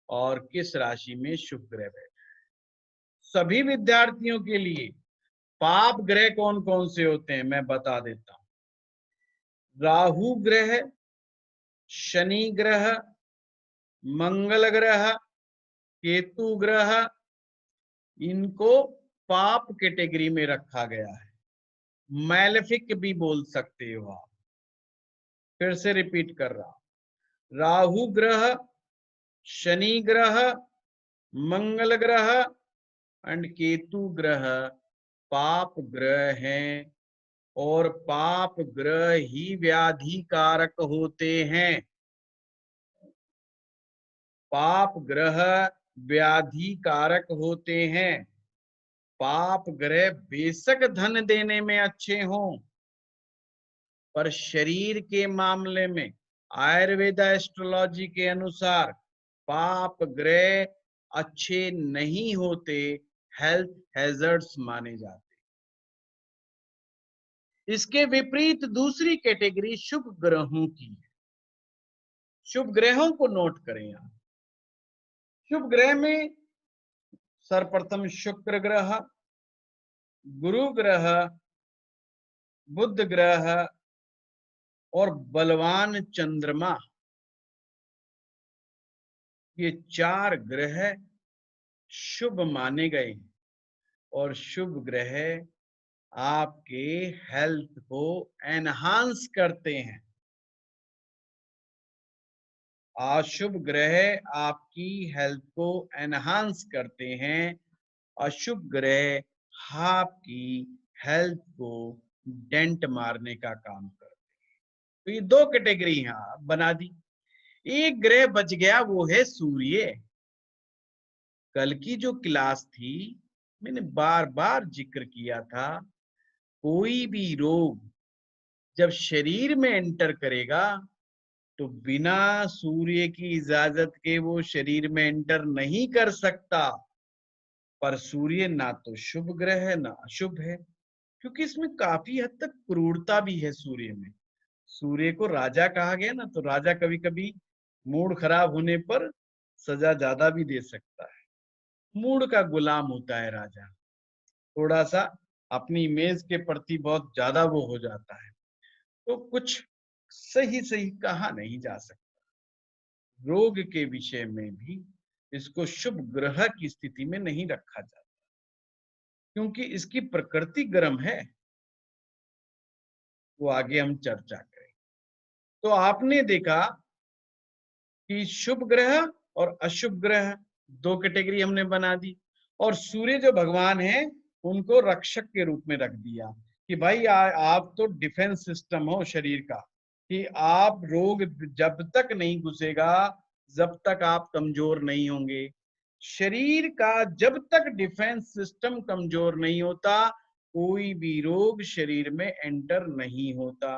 और किस राशि में शुभ ग्रह बैठा है। सभी विद्यार्थियों के लिए पाप ग्रह कौन कौन से होते हैं मैं बता देता हूं। राहु ग्रह, शनि ग्रह, मंगल ग्रह, केतु ग्रह, इनको पाप कैटेगरी में रखा गया है। मैलेफिक भी बोल सकते हो आप। फिर से रिपीट कर रहा हूं, राहु ग्रह, शनि ग्रह, मंगल ग्रह एंड केतु ग्रह पाप ग्रह हैं और पाप ग्रह ही व्याधि कारक होते हैं। पाप ग्रह व्याधि कारक होते हैं। पाप ग्रह बेशक धन देने में अच्छे हों, पर शरीर के मामले में आयुर्वेदा एस्ट्रोलॉजी के अनुसार पाप ग्रह अच्छे नहीं होते, हेल्थ हैजर्ड्स माने जाते। इसके विपरीत दूसरी कैटेगरी शुभ ग्रहों की है। शुभ ग्रहों को नोट करें आप। शुभ ग्रह में सर्वप्रथम शुक्र ग्रह, गुरु ग्रह, बुध ग्रह और बलवान चंद्रमा, ये 4 ग्रह शुभ माने गए हैं और शुभ ग्रह आपके हेल्थ को एनहांस करते हैं। अशुभ ग्रह आपकी हेल्थ को एनहांस करते हैं, अशुभ ग्रह आपकी हेल्थ को डेंट मारने का काम करते हैं। तो ये 2 कैटेगरी यहां बना दी। एक ग्रह बच गया, वो है सूर्य। कल की जो क्लास थी मैंने बार बार जिक्र किया था, कोई भी रोग जब शरीर में एंटर करेगा तो बिना सूर्य की इजाजत के वो शरीर में एंटर नहीं कर सकता। पर सूर्य ना तो शुभ ग्रह है ना अशुभ है, क्योंकि इसमें काफी हद तक क्रूरता भी है सूर्य में। सूर्य को राजा कहा गया ना, तो राजा कभी कभी मूड खराब होने पर सजा ज्यादा भी दे सकता है। मूड का गुलाम होता है राजा, थोड़ा सा अपनी इमेज के प्रति बहुत ज्यादा वो हो जाता है, तो कुछ सही सही कहा नहीं जा सकता। रोग के विषय में भी इसको शुभ ग्रह की स्थिति में नहीं रखा जाता, क्योंकि इसकी प्रकृति गर्म है। वो आगे हम चर्चा करें। तो आपने देखा कि शुभ ग्रह और अशुभ ग्रह 2 कैटेगरी हमने बना दी, और सूर्य जो भगवान है उनको रक्षक के रूप में रख दिया कि भाई आप तो डिफेंस सिस्टम हो शरीर का, कि आप रोग जब तक नहीं घुसेगा जब तक आप कमजोर नहीं होंगे। शरीर का जब तक डिफेंस सिस्टम कमजोर नहीं होता कोई भी रोग शरीर में एंटर नहीं होता।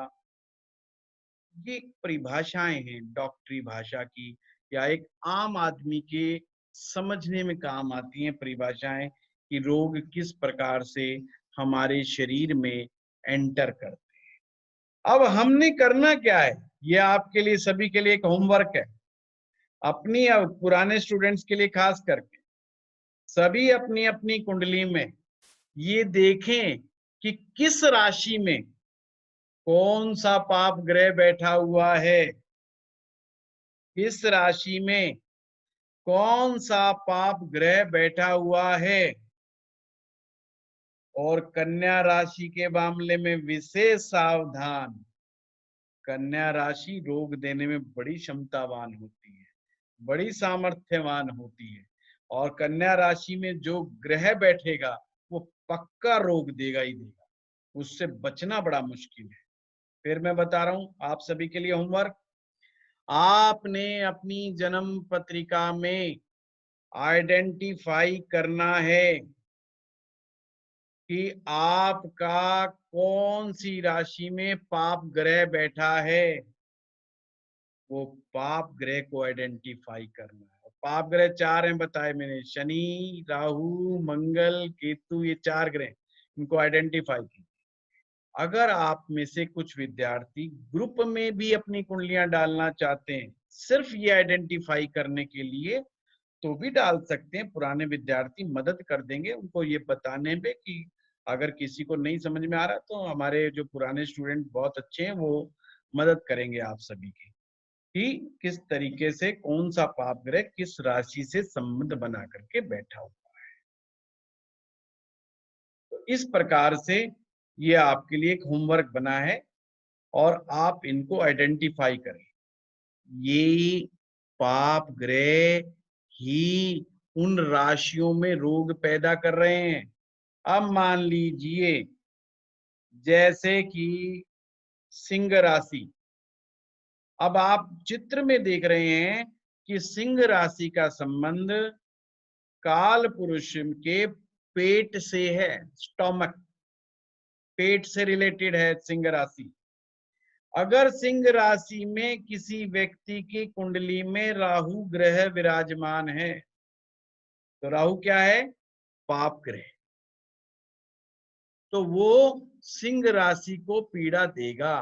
ये परिभाषाएं हैं डॉक्टरी भाषा की, या एक आम आदमी के समझने में काम आती हैं परिभाषाएं कि रोग किस प्रकार से हमारे शरीर में एंटर करते हैं। अब हमने करना क्या है, ये आपके लिए सभी के लिए एक होमवर्क है। अपनी पुराने स्टूडेंट्स के लिए खास करके सभी अपनी अपनी कुंडली में ये देखें कि किस राशि में कौन सा पाप ग्रह बैठा हुआ है, किस राशि में कौन सा पाप ग्रह बैठा हुआ है। और कन्या राशि के मामले में विशेष सावधान। कन्या राशि रोग देने में बड़ी क्षमतावान होती है, बड़ी सामर्थ्यवान होती है, और कन्या राशि में जो ग्रह बैठेगा वो पक्का रोग देगा ही देगा, उससे बचना बड़ा मुश्किल है। फिर मैं बता रहा हूं आप सभी के लिए होमवर्क, आपने अपनी जन्म पत्रिका में आइडेंटिफाई करना है कि आपका कौन सी राशि में पाप ग्रह बैठा है। वो पाप ग्रह को आइडेंटिफाई करना है। पाप ग्रह 4 हैं बताए मैंने, शनि, राहु, मंगल, केतु, ये 4 ग्रह, इनको आइडेंटिफाई कीजिए। अगर आप में से कुछ विद्यार्थी ग्रुप में भी अपनी कुंडलियां डालना चाहते हैं सिर्फ ये आइडेंटिफाई करने के लिए, तो भी डाल सकते हैं। पुराने विद्यार्थी मदद कर देंगे उनको ये बताने में कि अगर किसी को नहीं समझ में आ रहा तो हमारे जो पुराने स्टूडेंट बहुत अच्छे हैं वो मदद करेंगे आप सभी की, कि किस तरीके से कौन सा पाप ग्रह किस राशि से संबंध बना करके बैठा हुआ है। तो इस प्रकार से ये आपके लिए एक होमवर्क बना है और आप इनको आइडेंटिफाई करें। ये पाप ग्रह ही उन राशियों में रोग पैदा कर रहे हैं। अब मान लीजिए जैसे कि सिंह राशि, अब आप चित्र में देख रहे हैं कि सिंह राशि का संबंध काल पुरुष के पेट से है, स्टोमक, पेट से रिलेटेड है सिंह राशि। अगर सिंह राशि में किसी व्यक्ति की कुंडली में राहु ग्रह विराजमान है, तो राहु क्या है? पाप ग्रह। तो वो सिंह राशि को पीड़ा देगा,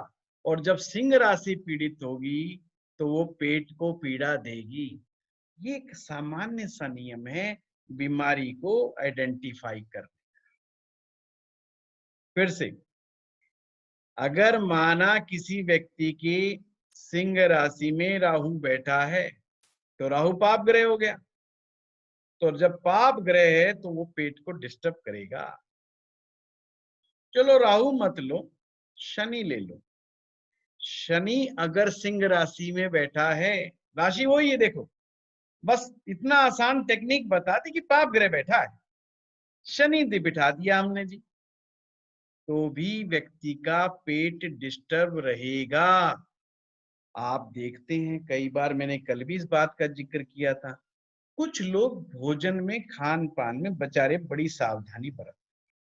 और जब सिंह राशि पीड़ित होगी तो वो पेट को पीड़ा देगी। ये एक सामान्य सा नियम है बीमारी को आइडेंटिफाई करने। फिर से, अगर माना किसी व्यक्ति की सिंह राशि में राहु बैठा है तो राहु पाप ग्रह हो गया। तो जब पाप ग्रह है तो वो पेट को डिस्टर्ब करेगा। चलो राहु मत लो, शनि ले लो। शनि अगर सिंह राशि में बैठा है, राशि वही है देखो, बस इतना आसान टेक्निक बता दी कि पाप ग्रह बैठा है, शनि बिठा दिया हमने जी, तो भी व्यक्ति का पेट डिस्टर्ब रहेगा। आप देखते हैं कई बार, मैंने कल भी इस बात का जिक्र किया था, कुछ लोग भोजन में, खान पान में बेचारे बड़ी सावधानी बरतते,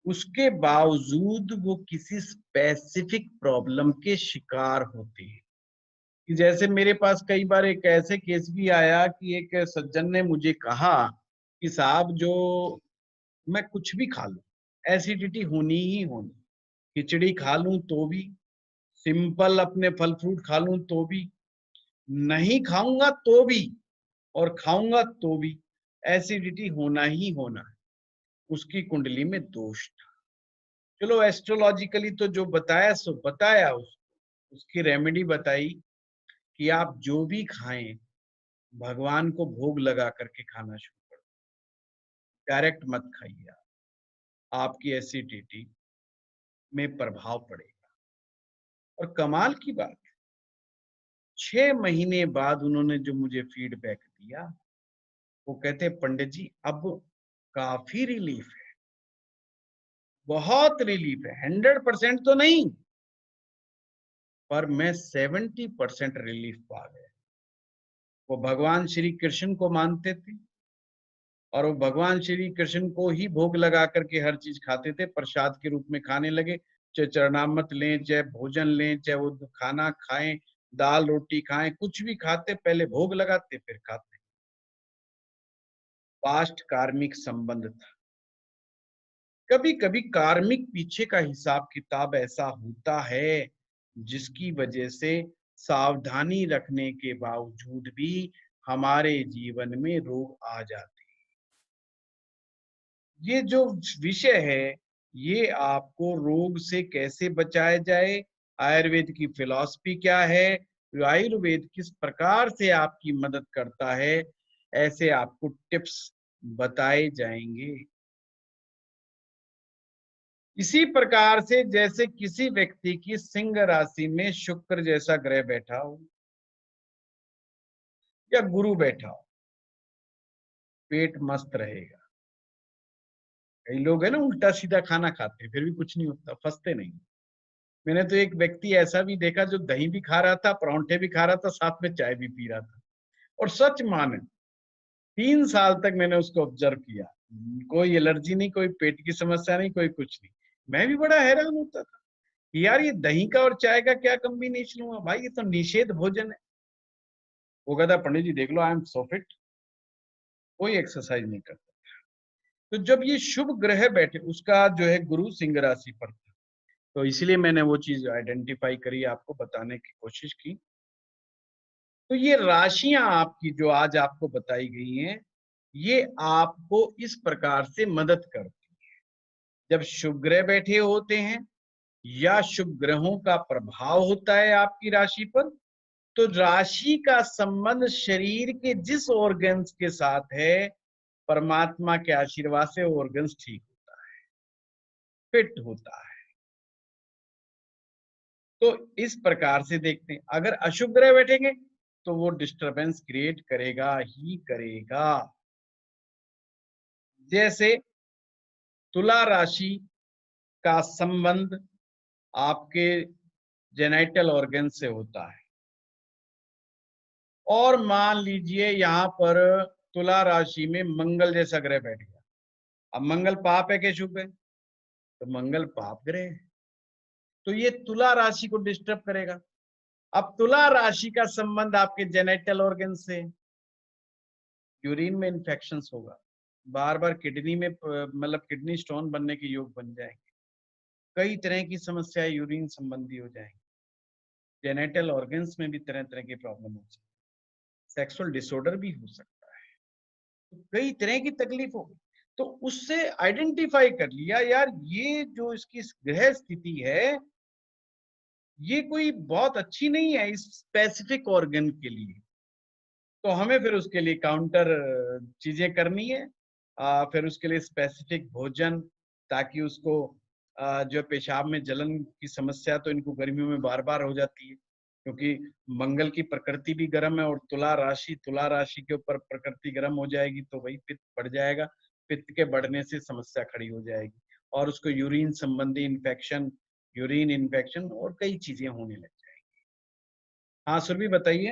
उसके बावजूद वो किसी स्पेसिफिक प्रॉब्लम के शिकार होते हैं। कि जैसे मेरे पास कई बार एक ऐसे केस भी आया कि एक सज्जन ने मुझे कहा कि साहब जो मैं कुछ भी खा लूं एसिडिटी होनी ही होनी, खिचड़ी खा लूं तो भी, सिंपल अपने फल फ्रूट खा लूं तो भी, नहीं खाऊंगा तो भी, और खाऊंगा तो भी एसिडिटी होना ही होना है। उसकी कुंडली में दोष था। चलो एस्ट्रोलॉजिकली तो जो बताया सो बताया, उसकी रेमेडी बताई कि आप जो भी खाएं भगवान को भोग लगा करके खाना शुरू करो, डायरेक्ट मत खाइए, आपकी एसिडिटी में प्रभाव पड़ेगा। और कमाल की बात, 6 महीने बाद उन्होंने जो मुझे फीडबैक दिया, वो कहते पंडित जी अब काफी रिलीफ है, बहुत रिलीफ है, 100% तो नहीं पर मैं 70% रिलीफ पा गया। वो भगवान श्री कृष्ण को मानते थे और वो भगवान श्री कृष्ण को ही भोग लगा करके हर चीज खाते थे, प्रसाद के रूप में खाने लगे। चाहे चरणामृत लें, चाहे भोजन लें, चाहे वो खाना खाएं, दाल रोटी खाएं, कुछ भी खाते पहले भोग लगाते फिर खाते। पास्ट कार्मिक संबंध था। कभी कभी कार्मिक पीछे का हिसाब किताब ऐसा होता है जिसकी वजह से सावधानी रखने के बावजूद भी हमारे जीवन में रोग आ जाते हैं। ये जो विषय है ये आपको रोग से कैसे बचाया जाए, आयुर्वेद की फिलॉसफी क्या है, आयुर्वेद किस प्रकार से आपकी मदद करता है, ऐसे आपको टिप्स बताए जाएंगे। इसी प्रकार से जैसे किसी व्यक्ति की सिंह राशि में शुक्र जैसा ग्रह बैठा हो या गुरु बैठा हो, पेट मस्त रहेगा। कई लोग है ना उल्टा सीधा खाना खाते हैं फिर भी कुछ नहीं होता, फंसते नहीं। मैंने तो एक व्यक्ति ऐसा भी देखा जो दही भी खा रहा था, परांठे भी खा रहा था, साथ में चाय भी पी रहा था। और सच माने 3 साल तक मैंने उसको ऑब्जर्व किया, कोई एलर्जी नहीं, कोई पेट की समस्या नहीं, कोई कुछ नहीं। मैं भी बड़ा हैरान होता था कि यार ये दही का और चाय का क्या कॉम्बिनेशन हुआ भाई, ये तो निषेध भोजन है। वो कहता पंडित जी देख लो आई एम सो फिट, कोई एक्सरसाइज नहीं करता। तो जब ये शुभ ग्रह बैठे, उसका जो है गुरु सिंह राशि पर था, तो इसलिए मैंने वो चीज आइडेंटिफाई करी, आपको बताने की कोशिश की। तो ये राशियां आपकी जो आज आपको बताई गई हैं, ये आपको इस प्रकार से मदद करती है। जब शुभ ग्रह बैठे होते हैं या शुभ ग्रहों का प्रभाव होता है आपकी राशि पर, तो राशि का संबंध शरीर के जिस ऑर्गन्स के साथ है, परमात्मा के आशीर्वाद से ऑर्गन्स ठीक होता है, फिट होता है। तो इस प्रकार से देखते हैं, अगर अशुभ ग्रह बैठेंगे तो वो डिस्टरबेंस क्रिएट करेगा ही करेगा। जैसे तुला राशि का संबंध आपके जेनाइटल ऑर्गन से होता है, और मान लीजिए यहाँ पर तुला राशि में मंगल जैसा ग्रह बैठ गया। अब मंगल पाप है कि शुभ है? तो मंगल पाप ग्रह है, तो ये तुला राशि को डिस्टर्ब करेगा। अब तुला राशि का संबंध आपके जेनेटल ऑर्गन से, यूरिन में इन्फेक्शंस होगा, बार बार किडनी में मतलब किडनी स्टोन बनने के योग बन जाएंगे, कई तरह की समस्याएं यूरिन संबंधी हो जाएंगी, जेनेटल ऑर्गन्स में भी तरह तरह की प्रॉब्लम हो सकती है, सेक्सुअल डिसऑर्डर भी हो सकता है, तो कई तरह की तकलीफ होगी। तो उससे आइडेंटिफाई कर लिया यार ये जो इसकी ग्रह स्थिति है ये कोई बहुत अच्छी नहीं है इस स्पेसिफिक ऑर्गन के लिए, तो हमें फिर उसके लिए काउंटर चीजें करनी है। फिर उसके लिए स्पेसिफिक भोजन, ताकि उसको जो पेशाब में जलन की समस्या तो इनको गर्मियों में बार बार हो जाती है, क्योंकि मंगल की प्रकृति भी गर्म है और तुला राशि के ऊपर प्रकृति गर्म हो जाएगी तो वही पित्त बढ़ जाएगा, पित्त के बढ़ने से समस्या खड़ी हो जाएगी और उसको यूरिन संबंधी इन्फेक्शन, यूरिन इन्फेक्शन और कई चीजें होने लग जाएंगी। हाँ सुरभि बताइए।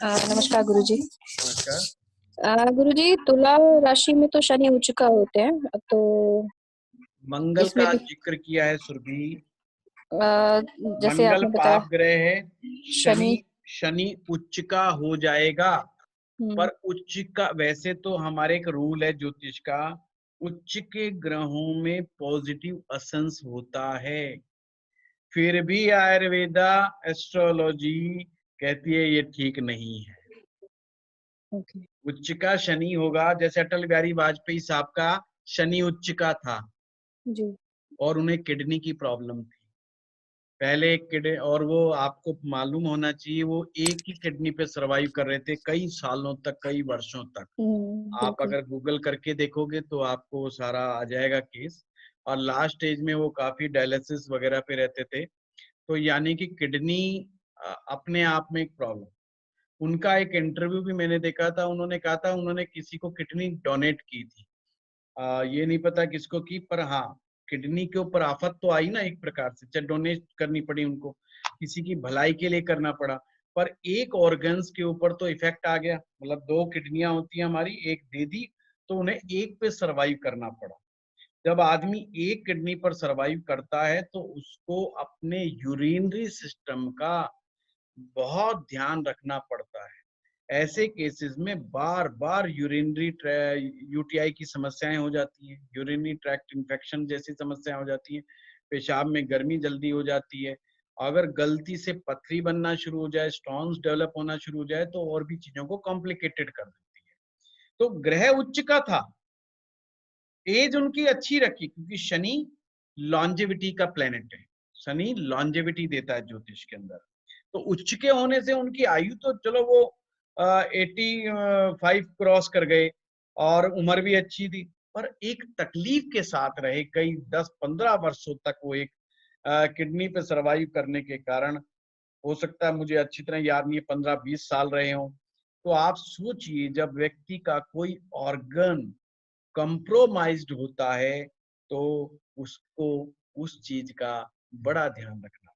नमस्कार गुरुजी। नमस्कार। गुरुजी तुला राशि में तो शनि उच्च का होते हैं, तो मंगल का जिक्र किया है सुरभि, जैसे मंगल आपने बताया पाप ग्रह है, शनि उच्च का हो जाएगा। पर उच्च का वैसे तो हमारे एक रूल है ज्योतिष का, उच्च के ग्रहों में पॉजिटिव असंस होता है, फिर भी आयुर्वेदा एस्ट्रोलॉजी कहती है ये ठीक नहीं है। उच्च का शनि होगा, जैसे अटल बिहारी वाजपेयी साहब का शनि उच्च का था जी, और उन्हें किडनी की प्रॉब्लम थी पहले किडनी, और वो आपको मालूम होना चाहिए वो एक ही किडनी पे सरवाइव कर रहे थे कई सालों तक, कई वर्षों तक। आप अगर गूगल करके देखोगे तो आपको सारा आ जाएगा केस, और लास्ट स्टेज में वो काफी डायलिसिस वगैरह पे रहते थे, तो यानी कि किडनी अपने आप में एक प्रॉब्लम। उनका एक इंटरव्यू भी मैंने देखा था, उन्होंने कहा था उन्होंने किसी को किडनी डोनेट की थी, ये नहीं पता किसको की, पर हाँ किडनी के ऊपर आफत तो आई ना एक प्रकार से, चाहे डोनेट करनी पड़ी उनको, किसी की भलाई के लिए करना पड़ा, पर एक ऑर्गन्स के ऊपर तो इफेक्ट आ गया। मतलब 2 किडनियां होती हैं हमारी, एक दे दी तो उन्हें एक पे सरवाइव करना पड़ा। जब आदमी एक किडनी पर सरवाइव करता है तो उसको अपने यूरिनरी सिस्टम का बहुत ध्यान रखना पड़ता है। ऐसे केसेस में बार बार यूरिनरी यूटीआई की समस्याएं हो जाती हैं, यूरिनरी ट्रैक्ट इन्फेक्शन जैसी समस्याएं हो जाती हैं, पेशाब में गर्मी जल्दी हो जाती है, अगर गलती से पथरी बनना शुरू हो जाए, स्टोन्स डेवलप होना शुरू हो जाए तो और भी चीजों को कॉम्प्लिकेटेड कर देती है। तो ग्रह उच्च का था, एज उनकी अच्छी रखी, क्योंकि शनि लॉन्जेविटी का प्लेनेट है, शनि लॉन्जेविटी देता है ज्योतिष के अंदर, तो उच्च के होने से उनकी आयु तो चलो वो 85 क्रॉस कर गए और उम्र भी अच्छी थी, और एक तकलीफ के साथ रहे कई 10-15 वर्षों तक, वो एक किडनी पे सरवाइव करने के कारण, हो सकता है मुझे अच्छी तरह याद नहीं है 15-20 साल रहे हों। तो आप सोचिए जब व्यक्ति का कोई ऑर्गन कंप्रोमाइज्ड होता है तो उसको उस चीज का बड़ा ध्यान रखना है।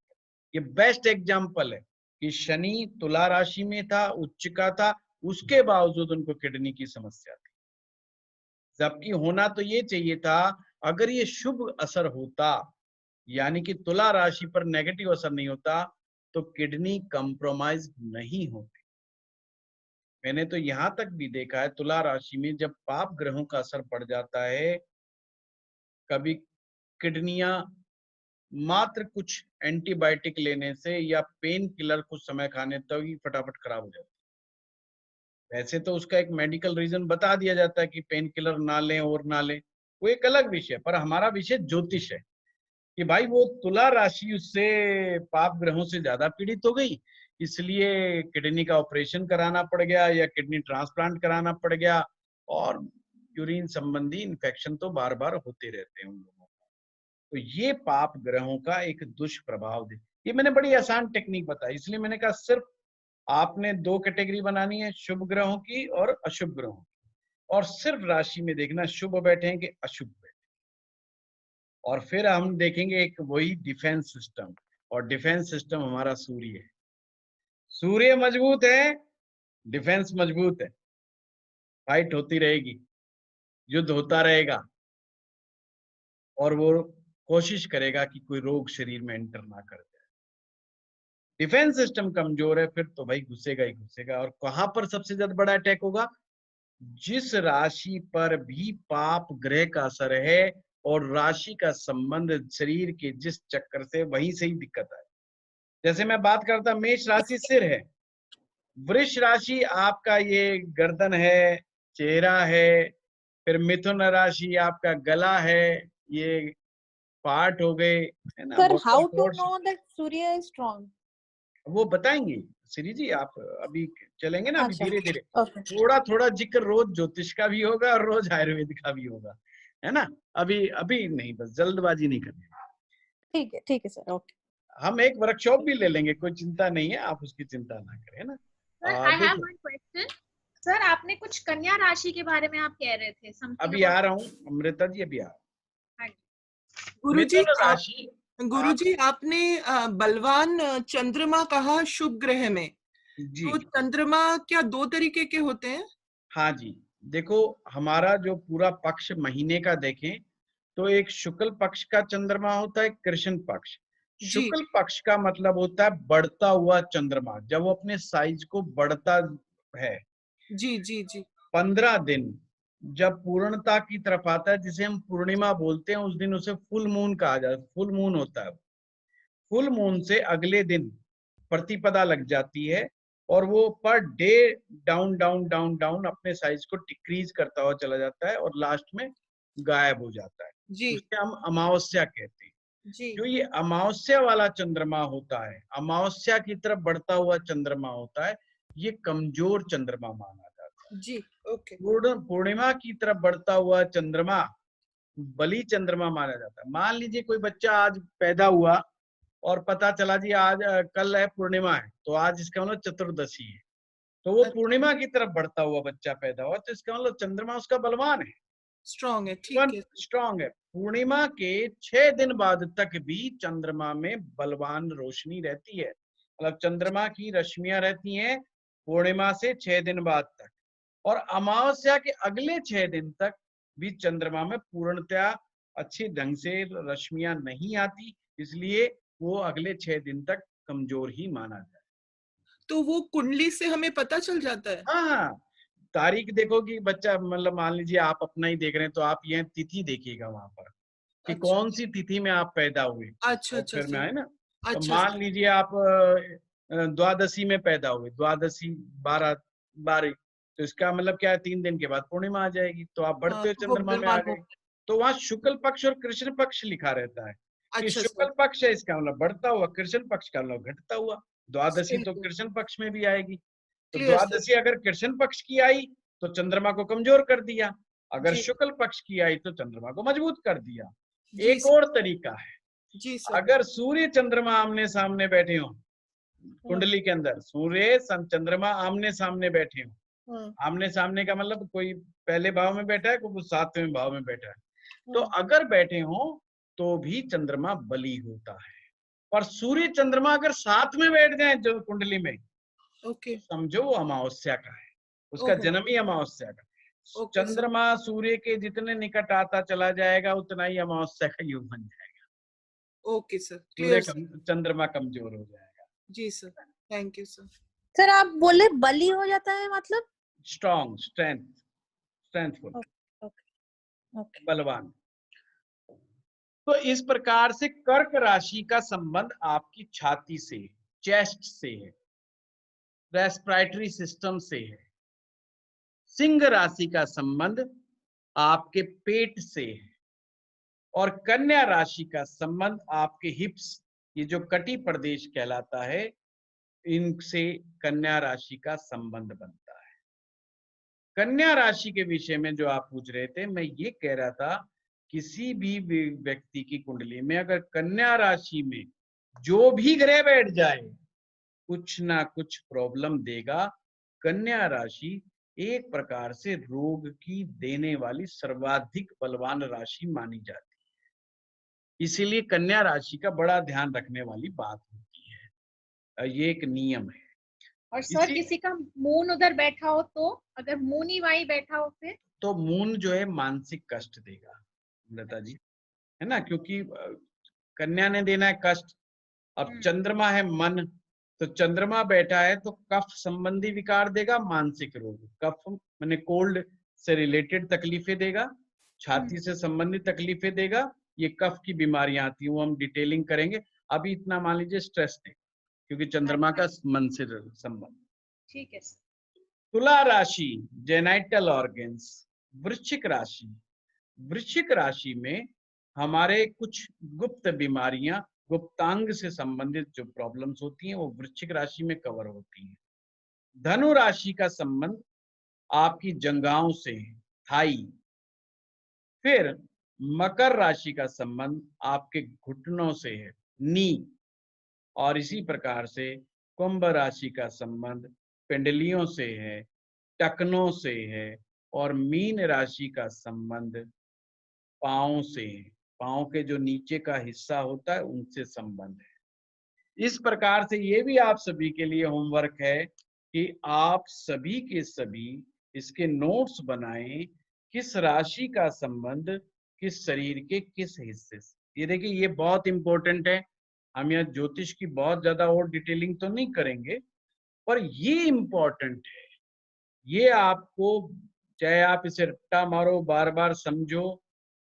ये बेस्ट एग्जाम्पल है कि शनि तुला राशि में था, उच्च का था, उसके बावजूद उनको किडनी की समस्या थी। जबकि होना तो ये चाहिए था, अगर ये शुभ असर होता यानी कि तुला राशि पर नेगेटिव असर नहीं होता तो किडनी कंप्रोमाइज नहीं होती। मैंने तो यहां तक भी देखा है तुला राशि में जब पाप ग्रहों का असर पड़ जाता है, कभी किडनियां मात्र कुछ एंटीबायोटिक लेने से या पेन किलर कुछ समय खाने तक ही फटाफट खराब हो जाती है। वैसे तो उसका एक मेडिकल रीजन बता दिया जाता है कि पेन किलर ना लें और ना लें, वो एक अलग विषय, पर हमारा विषय ज्योतिष है कि भाई वो तुला राशि उससे पाप ग्रहों से ज्यादा पीड़ित हो गई, इसलिए किडनी का ऑपरेशन कराना पड़ गया या किडनी ट्रांसप्लांट कराना पड़ गया, और यूरिन संबंधी इन्फेक्शन तो बार बार होते रहते हैं उन लोगों को। तो ये पाप ग्रहों का एक दुष्प्रभाव है। ये मैंने बड़ी आसान टेक्निक बताई, इसलिए मैंने कहा सिर्फ आपने 2 कैटेगरी बनानी है, शुभ ग्रहों की और अशुभ ग्रहों की, और सिर्फ राशि में देखना शुभ बैठेंगे अशुभ बैठेंगे। और फिर हम देखेंगे एक वही डिफेंस सिस्टम, और डिफेंस सिस्टम हमारा सूर्य है। सूर्य मजबूत है, डिफेंस मजबूत है, फाइट होती रहेगी, युद्ध होता रहेगा, और वो कोशिश करेगा कि कोई रोग शरीर में एंटर ना कर जाए। डिफेंस सिस्टम कमजोर है फिर तो भाई घुसेगा ही घुसेगा। और कहां पर सबसे ज्यादा बड़ा अटैक होगा? जिस राशि पर भी पाप ग्रह का असर है और राशि का संबंध शरीर के जिस चक्कर से, वहीं से ही दिक्कत आए। जैसे मैं बात करता, मेष राशि सिर है, वृष राशि आपका ये गर्दन है, चेहरा है, फिर मिथुन राशि आपका गला है, ये पार्ट हो गए, है ना। Sir, how vocal to cords, know that Surya is strong? वो बताएंगे श्री जी, आप अभी चलेंगे ना, अभी अच्छा, धीरे धीरे okay. थोड़ा थोड़ा जिक्र रोज ज्योतिष का भी होगा और रोज आयुर्वेद का भी होगा, है ना। अभी अभी नहीं, बस जल्दबाजी नहीं करनी। ठीक है सर, ओके। हम एक वर्कशॉप भी ले लेंगे, कोई चिंता नहीं है, आप उसकी चिंता ना करें, है ना। Sir I have one question. Sir आपने कुछ कन्या राशि के बारे में आप कह रहे थे, अभी आ रहा हूँ अमृता जी, अभी आ रहा हूँ। गुरुजी मिथुन राशि, गुरुजी आपने बलवान चंद्रमा कहा शुभ ग्रह में, जी तो चंद्रमा क्या 2 तरीके के होते हैं? हाँ जी, देखो हमारा जो पूरा पक्ष महीने का देखें तो एक शुक्ल पक्ष का चंद्रमा होता है, कृष्ण पक्ष। शुक्ल पक्ष का मतलब होता है बढ़ता हुआ चंद्रमा, जब वो अपने साइज को बढ़ता है। जी जी जी। 15 दिन जब पूर्णता की तरफ आता है, जिसे हम पूर्णिमा बोलते हैं, उस दिन उसे फुल मून कहा जाता है, फुल मून होता है। फुल मून से अगले दिन प्रतिपदा लग जाती है और वो per day down down down down अपने साइज को डिक्रीज करता हुआ चला जाता है और लास्ट में गायब हो जाता है। जी उसे हम अमावस्या कहते हैं। जी। जो ये अमावस्या वाला चंद्रमा होता है, अमावस्या की तरफ बढ़ता हुआ चंद्रमा होता है, ये कमजोर चंद्रमा माना जाता है। जी ओके। पूर्णिमा की तरफ बढ़ता हुआ चंद्रमा बली चंद्रमा माना जाता है। मान लीजिए कोई बच्चा आज पैदा हुआ और पता चला जी आज कल है पूर्णिमा है, तो आज इसका मतलब चतुर्दशी है, तो वो पूर्णिमा की तरफ बढ़ता हुआ बच्चा पैदा हुआ, तो इसका मतलब चंद्रमा उसका बलवान है, स्ट्रॉन्ग है, ठीक है, स्ट्रॉन्ग है। पूर्णिमा के 6 दिन बाद तक भी चंद्रमा में बलवान रोशनी रहती है, मतलब चंद्रमा की रश्मियां रहती हैं पूर्णिमा से 6 दिन बाद तक, और अमावस्या के अगले 6 दिन तक भी चंद्रमा में पूर्णतया अच्छी ढंग से रश्मियां नहीं आती, इसलिए वो अगले 6 दिन तक कमजोर ही माना जाए। तो वो कुंडली से हमें पता चल जाता है? हाँ, तारीख देखो कि बच्चा, मतलब मान लीजिए आप अपना ही देख रहे हैं तो आप यह तिथि देखिएगा वहां पर कि अच्छा। कौन सी तिथि में आप पैदा हुए, अच्छा और अच्छा फिर में अच्छा आए ना। तो अच्छा मान लीजिए आप द्वादशी में पैदा हुए, द्वादशी 12 तो इसका मतलब क्या है, 3 दिन के बाद पूर्णिमा आ जाएगी, तो आप बढ़ते हुए तो वो चंद्रमा में आ बलवान हो। गए। तो वहां शुक्ल पक्ष और कृष्ण पक्ष लिखा रहता है कि अच्छा शुक्ल सर, पक्ष है इसका मतलब बढ़ता हुआ, कृष्ण पक्ष का मतलब घटता हुआ। द्वादशी सही तो है, कृष्ण पक्ष में भी आएगी, तो क्लियर सर। द्वादशी अगर कृष्ण पक्ष की आई तो चंद्रमा को कमजोर कर दिया, अगर जी। शुक्ल पक्ष की आई तो चंद्रमा को मजबूत कर दिया। जी एक सर। और तरीका है, जी सर। अगर सूर्य चंद्रमा आमने सामने बैठे हो कुंडली के अंदर, सूर्य चंद्रमा आमने सामने बैठे हो, आमने सामने का मतलब कोई पहले भाव में बैठा है, कोई 7वें भाव में बैठा है, तो अगर बैठे हो तो भी चंद्रमा बली होता है। और सूर्य चंद्रमा अगर साथ में बैठ जाए जो कुंडली में, ओके। समझो वो अमावस्या का है, उसका ओहो। जन्म ही अमावस्या का। Okay sir. चंद्रमा सूर्य के जितने निकट आता चला जाएगा उतना ही अमावस्या का योग बन जाएगा, ओके सर, सूर्य क्लियर सर। चंद्रमा कमजोर हो जाएगा। जी sir, thank you sir. Sir आप बोले बली हो जाता है मतलब? Strong, strengthful, okay. बलवान। तो इस प्रकार से कर्क राशि का संबंध आपकी छाती से, चेस्ट से है, रेस्पिरेटरी सिस्टम से है। सिंह राशि का संबंध आपके पेट से है, और कन्या राशि का संबंध आपके हिप्स, ये जो कटी प्रदेश कहलाता है, इनसे कन्या राशि का संबंध बनता है। कन्या राशि के विषय में जो आप पूछ रहे थे, मैं ये कह रहा था किसी भी व्यक्ति की कुंडली में अगर कन्या राशि में जो भी ग्रह बैठ जाए कुछ ना कुछ प्रॉब्लम देगा। कन्या राशि एक प्रकार से रोग की देने वाली सर्वाधिक बलवान राशि मानी जाती है, इसीलिए कन्या राशि का बड़ा ध्यान रखने वाली बात होती है, ये एक नियम है। और सर किसी का मून उधर बैठा हो तो, अगर मून ही वहीं बैठा हो फिर? तो मून जो है मानसिक कष्ट देगा लता जी, है ना, क्योंकि कन्या ने देना है कष्ट। अब चंद्रमा है मन, तो चंद्रमा बैठा है तो कफ संबंधी विकार देगा, मानसिक रोग, कफ माने कोल्ड से रिलेटेड तकलीफें देगा, छाती से संबंधित तकलीफें देगा, ये कफ की बीमारियां आती हैं, वो हम डिटेलिंग करेंगे। अभी इतना मान लीजिए स्ट्रेस देगा क्योंकि चंद्रमा का मन से संबंध। ठीक है। तुला राशि जेनाइटल ऑर्गन्स। वृश्चिक राशि, वृश्चिक राशि में हमारे कुछ गुप्त बीमारियां, गुप्तांग से संबंधित जो प्रॉब्लम्स होती हैं वो वृश्चिक राशि में कवर होती हैं। धनु राशि का संबंध आपकी जंघाओं से है, थाई। फिर मकर राशि का संबंध आपके घुटनों से है, नी। और इसी प्रकार से कुंभ राशि का संबंध पिंडलियों से है, टखनों से है, और मीन राशि का संबंध पांव से है, पांव के जो नीचे का हिस्सा होता है उनसे संबंध है। इस प्रकार से ये भी आप सभी के लिए होमवर्क है कि आप सभी के सभी इसके नोट्स बनाएं, किस राशि का संबंध किस शरीर के किस हिस्से से। ये देखिए ये बहुत इंपॉर्टेंट है। हम यहाँ ज्योतिष की बहुत ज्यादा और डिटेलिंग तो नहीं करेंगे, पर ये इंपॉर्टेंट है। ये आपको, चाहे आप इसे रट्टा मारो बार बार समझो,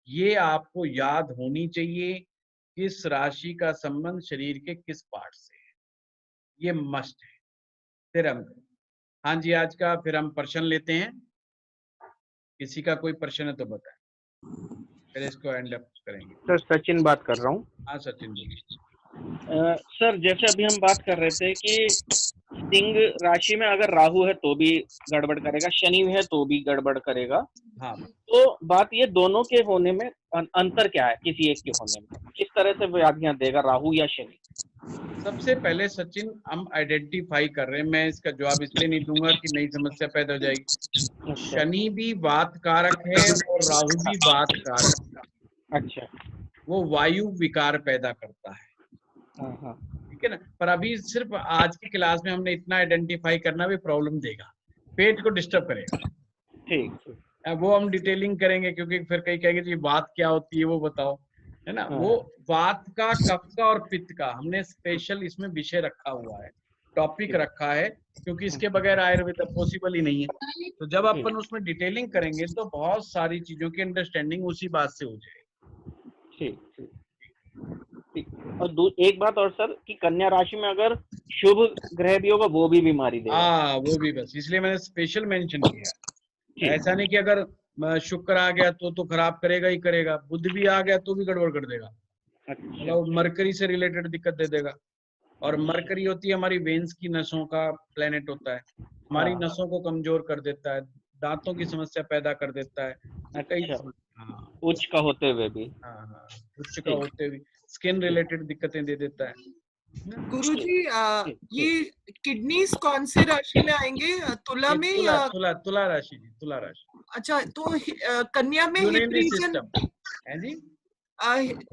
ये आपको याद होनी चाहिए किस राशि का संबंध शरीर के किस पार्ट से है, ये मस्ट है। फिर हम, हाँ जी, आज का फिर हम प्रश्न लेते हैं। किसी का कोई प्रश्न है तो बताएं, फिर इसको एंड अप करेंगे। सर सचिन बात कर रहा हूँ। हाँ सचिन जी। सर जैसे अभी हम बात कर रहे थे कि सिंह राशि में अगर राहु है तो भी गड़बड़ करेगा, शनि है तो भी गड़बड़ करेगा। हाँ, तो बात ये दोनों के होने में अंतर क्या है, किसी एक के होने में किस तरह से व्याधियां देगा राहु या शनि? सबसे पहले सचिन हम आइडेंटिफाई कर रहे हैं, मैं इसका जवाब इसलिए नहीं दूंगा कि नई समस्या पैदा हो जाएगी। शनि भी वात कारक है और राहु भी वात कारक है। अच्छा, वो वायु विकार पैदा करता है, ठीक है ना। पर अभी सिर्फ आज की क्लास में हमने इतना आइडेंटिफाई करना भी प्रॉब्लम देगा, पेट को डिस्टर्ब करेगा। ठीक, वो हम डिटेलिंग करेंगे क्योंकि फिर कई कहेंगे जी बात क्या होती है वो बताओ, है ना। वो वात का, कफ का और पित्त का हमने स्पेशल इसमें विषय रखा हुआ है, टॉपिक रखा है, क्योंकि इसके बगैर आयुर्वेद पॉसिबल ही नहीं है। तो जब अपन उसमें डिटेलिंग करेंगे तो बहुत सारी चीजों की अंडरस्टैंडिंग उसी बात से हो जाएगी। ठीक। और एक बात और सर कि कन्या राशि में अगर शुभ ग्रह भी होगा वो भी बीमारी देगा। हाँ, वो भी, बस इसलिए मैंने स्पेशल मेंशन किया। ऐसा नहीं कि अगर शुक्र आ गया तो खराब करेगा ही करेगा, बुध भी आ गया तो भी गड़बड़ कर देगा, मतलब मरकरी से रिलेटेड दिक्कत दे देगा। और मरकरी होती है हमारी वेन्स की नसों का प्लेनेट होता है, हमारी नसों को कमजोर कर देता है, दांतों की समस्या पैदा कर देता है ना, कई अच्छा। हाँ उच्च का होते हुए भी। हाँ हाँ उच्च का होते हुए स्किन रिलेटेड दिक्कतें दे देता है ना? गुरुजी ठीक, ये किडनीज कौन से राशि में आएंगे, तुला ये में तुला या? तुला तुला राशि जी, तुला राशि, अच्छा, तो कन्या में हिप यूरिनरी रीजन, सिस्टम है जी।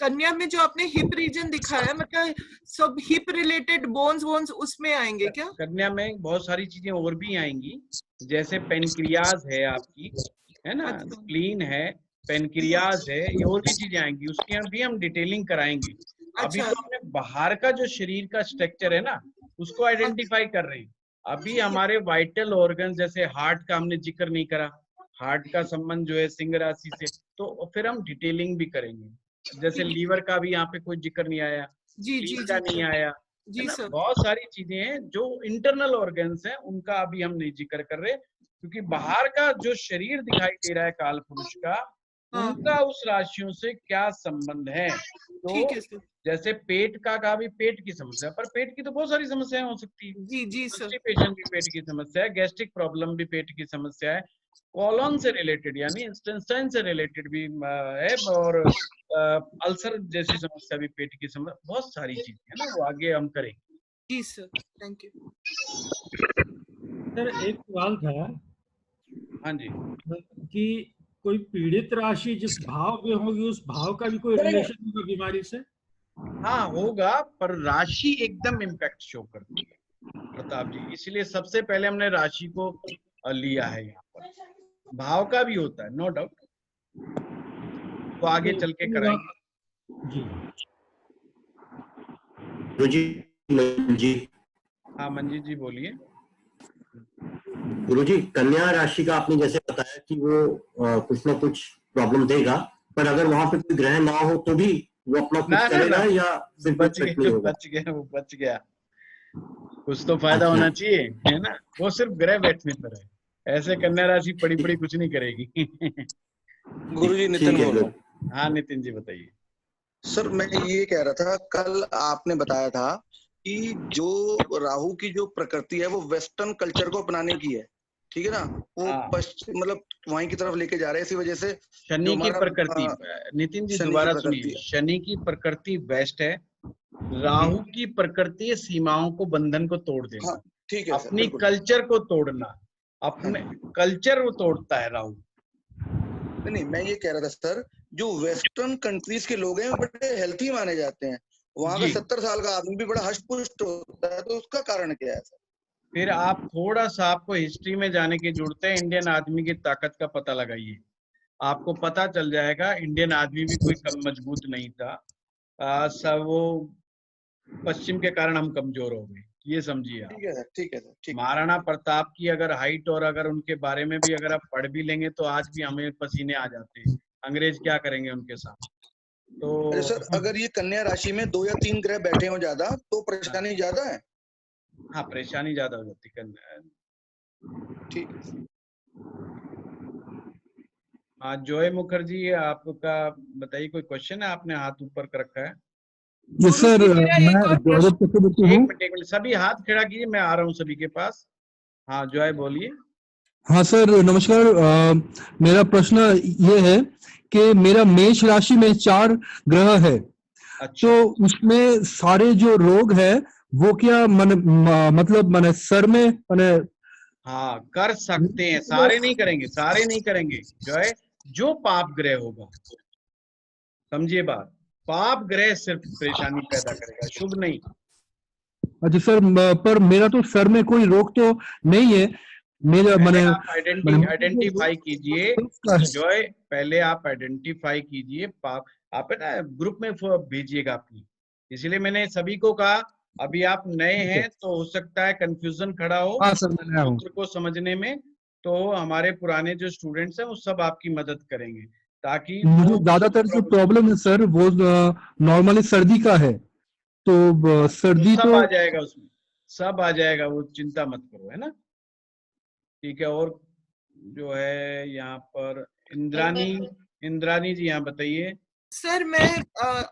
कन्या में जो आपने हिप रीजन दिखाया, मतलब सब हिप रिलेटेड बोन्स वोन्स उसमें आएंगे क्या? कन्या में बहुत सारी चीजें और भी आएंगी, जैसे पेनक्रियाज है आपकी, है ना, अच्छा। स्प्लीन है, पेनक्रियाज है, ये और भी चीजें आएंगी, उसकी भी हम डिटेलिंग कराएंगे। अभी अच्छा। तो हमने बाहर का जो शरीर का स्ट्रक्चर है ना, उसको आइडेंटिफाई कर रहे हैं। अभी हमारे वाइटल ऑर्गन जैसे हार्ट का हमने जिक्र नहीं करा, हार्ट का संबंध जो है सिंह राशि से, तो फिर हम डिटेलिंग भी करेंगे। जैसे लीवर का भी यहाँ पे कोई जिक्र नहीं आया, जी जी किडनी जी का नहीं आया, है जी ना, सर। बहुत सारी चीजें हैं जो इंटरनल ऑर्गन्स हैं, उनका अभी हम नहीं जिक्र कर रहे, क्योंकि बाहर का जो शरीर दिखाई दे रहा है काल पुरुष का, हाँ उनका उस राशियों से क्या संबंध है। ठीक तो है सर। जैसे पेट का भी पेट की समस्या, पर पेट की तो बहुत सारी समस्याएं हो सकती है, जी जी सर। कॉन्स्टिपेशन भी पेट की समस्या है, गैस्ट्रिक प्रॉब्लम भी पेट की समस्या है, कॉलन से रिलेटेड यानी इंटेस्टाइन से रिलेटेड भी है, और अल्सर जैसी समस्या भी पेट की समस्या, बहुत सारी चीजें है ना, वो आगे हम करेंगे। जी सर, थैंक यू। सर एक सवाल था हाँ जी, कि कोई पीड़ित राशि जिस भाव में होगी उस भाव का भी कोई रिलेशन होगा बीमारी से? हाँ होगा, पर राशि एकदम इम्पैक्ट शो करती है प्रताप जी, इसलिए सबसे पहले हमने राशि को लिया है। यहाँ पर भाव का भी होता है, नो डाउट, तो आगे चल के कराएंगे जी। गुरुजी, हाँ मंजीत जी बोलिए। गुरुजी, कन्या राशि का आपने जैसे बताया कि वो कुछ ना कुछ प्रॉब्लम देगा, पर अगर वहां पे कोई ग्रह ना हो तो भी वो अपना कुछ ना करेगा ना, या सिर्फ बच इफेक्ट नहीं गया होगा? बच गया, वो बच गया, कुछ तो फायदा अच्छा। होना चाहिए, है ना, वो सिर्फ ग्रह बैठने पर है, ऐसे कन्या राशि पड़ी पड़ी कुछ नहीं करेगी। गुरुजी नितिन ठीक है, बोल रहा हूँ। हाँ नितिन जी बताइए। सर मैं ये कह रहा था, कल आपने बताया था कि जो राहु की जो प्रकृति है वो वेस्टर्न कल्चर को अपनाने की है, ठीक है ना, वो हाँ। पश्चिम मतलब वहीं की तरफ लेके जा रहे हैं, इसी वजह से शनि की प्रकृति, नितिन जी दोबारा सुनिए, शनि की प्रकृति वेस्ट है, राहु की प्रकृति सीमाओं को, बंधन को तोड़ देना। हाँ, ठीक है सर, अपनी बिल्कुल। कल्चर को तोड़ना, अपने कल्चर को तोड़ता है राहु। नहीं मैं ये कह रहा था सर, जो वेस्टर्न कंट्रीज के लोग हैं बड़े हेल्थी माने जाते हैं, वहां का 70 साल का आदमी भी बड़ा हष्ट-पुष्ट होता है, तो उसका कारण क्या है सर? फिर आप थोड़ा सा, आपको हिस्ट्री में जाने की जरूरत है, इंडियन आदमी की ताकत का पता लगाइए, आपको पता चल जाएगा इंडियन आदमी भी कोई कम मजबूत नहीं था, सब वो पश्चिम के कारण हम कमजोर हो गए, ये समझिए आप। ठीक है सर, ठीक है सर, ठीक। महाराणा प्रताप की अगर हाइट और अगर उनके बारे में भी अगर आप पढ़ भी लेंगे तो आज भी हमें पसीने आ जाते हैं, अंग्रेज क्या करेंगे उनके साथ। तो अरे सर, अगर ये कन्या राशि में 2 या 3 ग्रह बैठे हो ज्यादा तो परेशानी ज्यादा है? हाँ परेशानी ज्यादा हो जाती है। ठीक है। हाँ जॉय मुखर्जी, आपका बताइए, कोई क्वेश्चन है, आपने हाथ ऊपर कर रखा है। जी सर, मैं जॉय चक्रवर्ती हूँ। एक मिनट सभी हाथ खड़ा कीजिए, मैं आ रहा हूँ सभी के पास। हाँ जॉय बोलिए। हाँ सर नमस्कार, मेरा प्रश्न ये है कि मेरा मेष राशि में 4 ग्रह है। अच्छा। तो उसमें सारे जो रोग है वो क्या मतलब सर में हाँ कर सकते हैं, सारे नहीं करेंगे, सारे नहीं करेंगे जॉय, जो पाप ग्रह होगा, समझिए बात, पाप ग्रह सिर्फ परेशानी पैदा करेगा, शुभ नहीं। अच्छा सर, पर मेरा तो सर में कोई रोग तो नहीं है, मेरा आप आइडेंटिफाई कीजिए जॉय, पहले आप आइडेंटिफाई कीजिए पाप, आप है ना ग्रुप में भेजिएगा अपनी, इसलिए मैंने सभी को कहा, अभी आप नए हैं तो हो सकता है कंफ्यूजन खड़ा हो सूत्र को समझने में, तो हमारे पुराने जो स्टूडेंट्स हैं वो सब आपकी मदद करेंगे, ताकि मुझे ज्यादातर जो प्रॉब्लम है सर वो नॉर्मली सर्दी का है, तो सर्दी सब आ जाएगा उसमें, सब आ जाएगा, वो चिंता मत करो, है ना। ठीक है, और जो है यहाँ पर इंद्रानी जी यहाँ बताइए, सर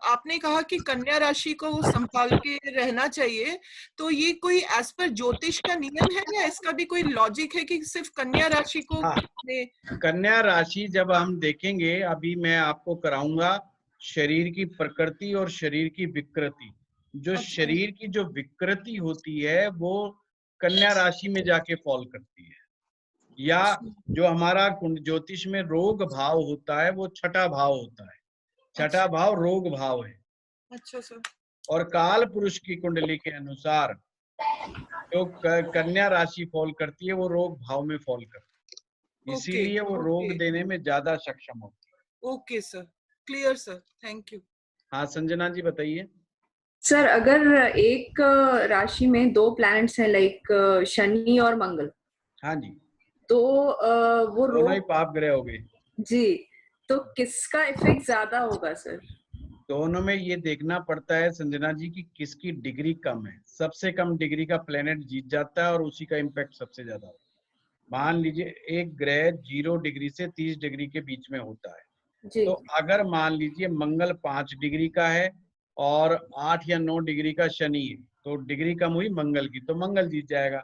आपने कहा कि कन्या राशि को संभाल के रहना चाहिए, तो ये कोई एज पर ज्योतिष का नियम है या इसका भी कोई लॉजिक है कि सिर्फ कन्या राशि को कन्या राशि जब हम देखेंगे, अभी मैं आपको कराऊंगा शरीर की प्रकृति और शरीर की विकृति। जो शरीर की जो विकृति होती है वो कन्या राशि में जाके फॉल करती है, या जो हमारा ज्योतिष में रोग भाव होता है वो छठा भाव होता है। छठा भाव रोग भाव है। अच्छा सर। और काल पुरुष की कुंडली के अनुसार जो कन्या राशि फॉल करती है वो रोग भाव में फॉल करती है, इसीलिए वो रोग देने में ज्यादा सक्षम होती है। Okay sir, clear sir, thank you. हाँ संजना जी बताइए। सर अगर एक राशि में 2 प्लैनेट्स हैं, लाइक शनि और मंगल, हाँ जी, तो वो दोनों ही पाप ग्रह हो गए जी, तो किसका इफेक्ट ज्यादा होगा सर? दोनों में ये देखना पड़ता है संजना जी की किसकी डिग्री कम है। सबसे कम डिग्री का प्लेनेट जीत जाता है और उसी का इम्पैक्ट सबसे ज्यादा होता है। मान लीजिए एक ग्रह 0 डिग्री से 30 डिग्री के बीच में होता है जी। तो अगर मान लीजिए मंगल 5 डिग्री का है और 8 या 9 डिग्री का शनि है, तो डिग्री कम हुई मंगल की, तो मंगल जीत जाएगा।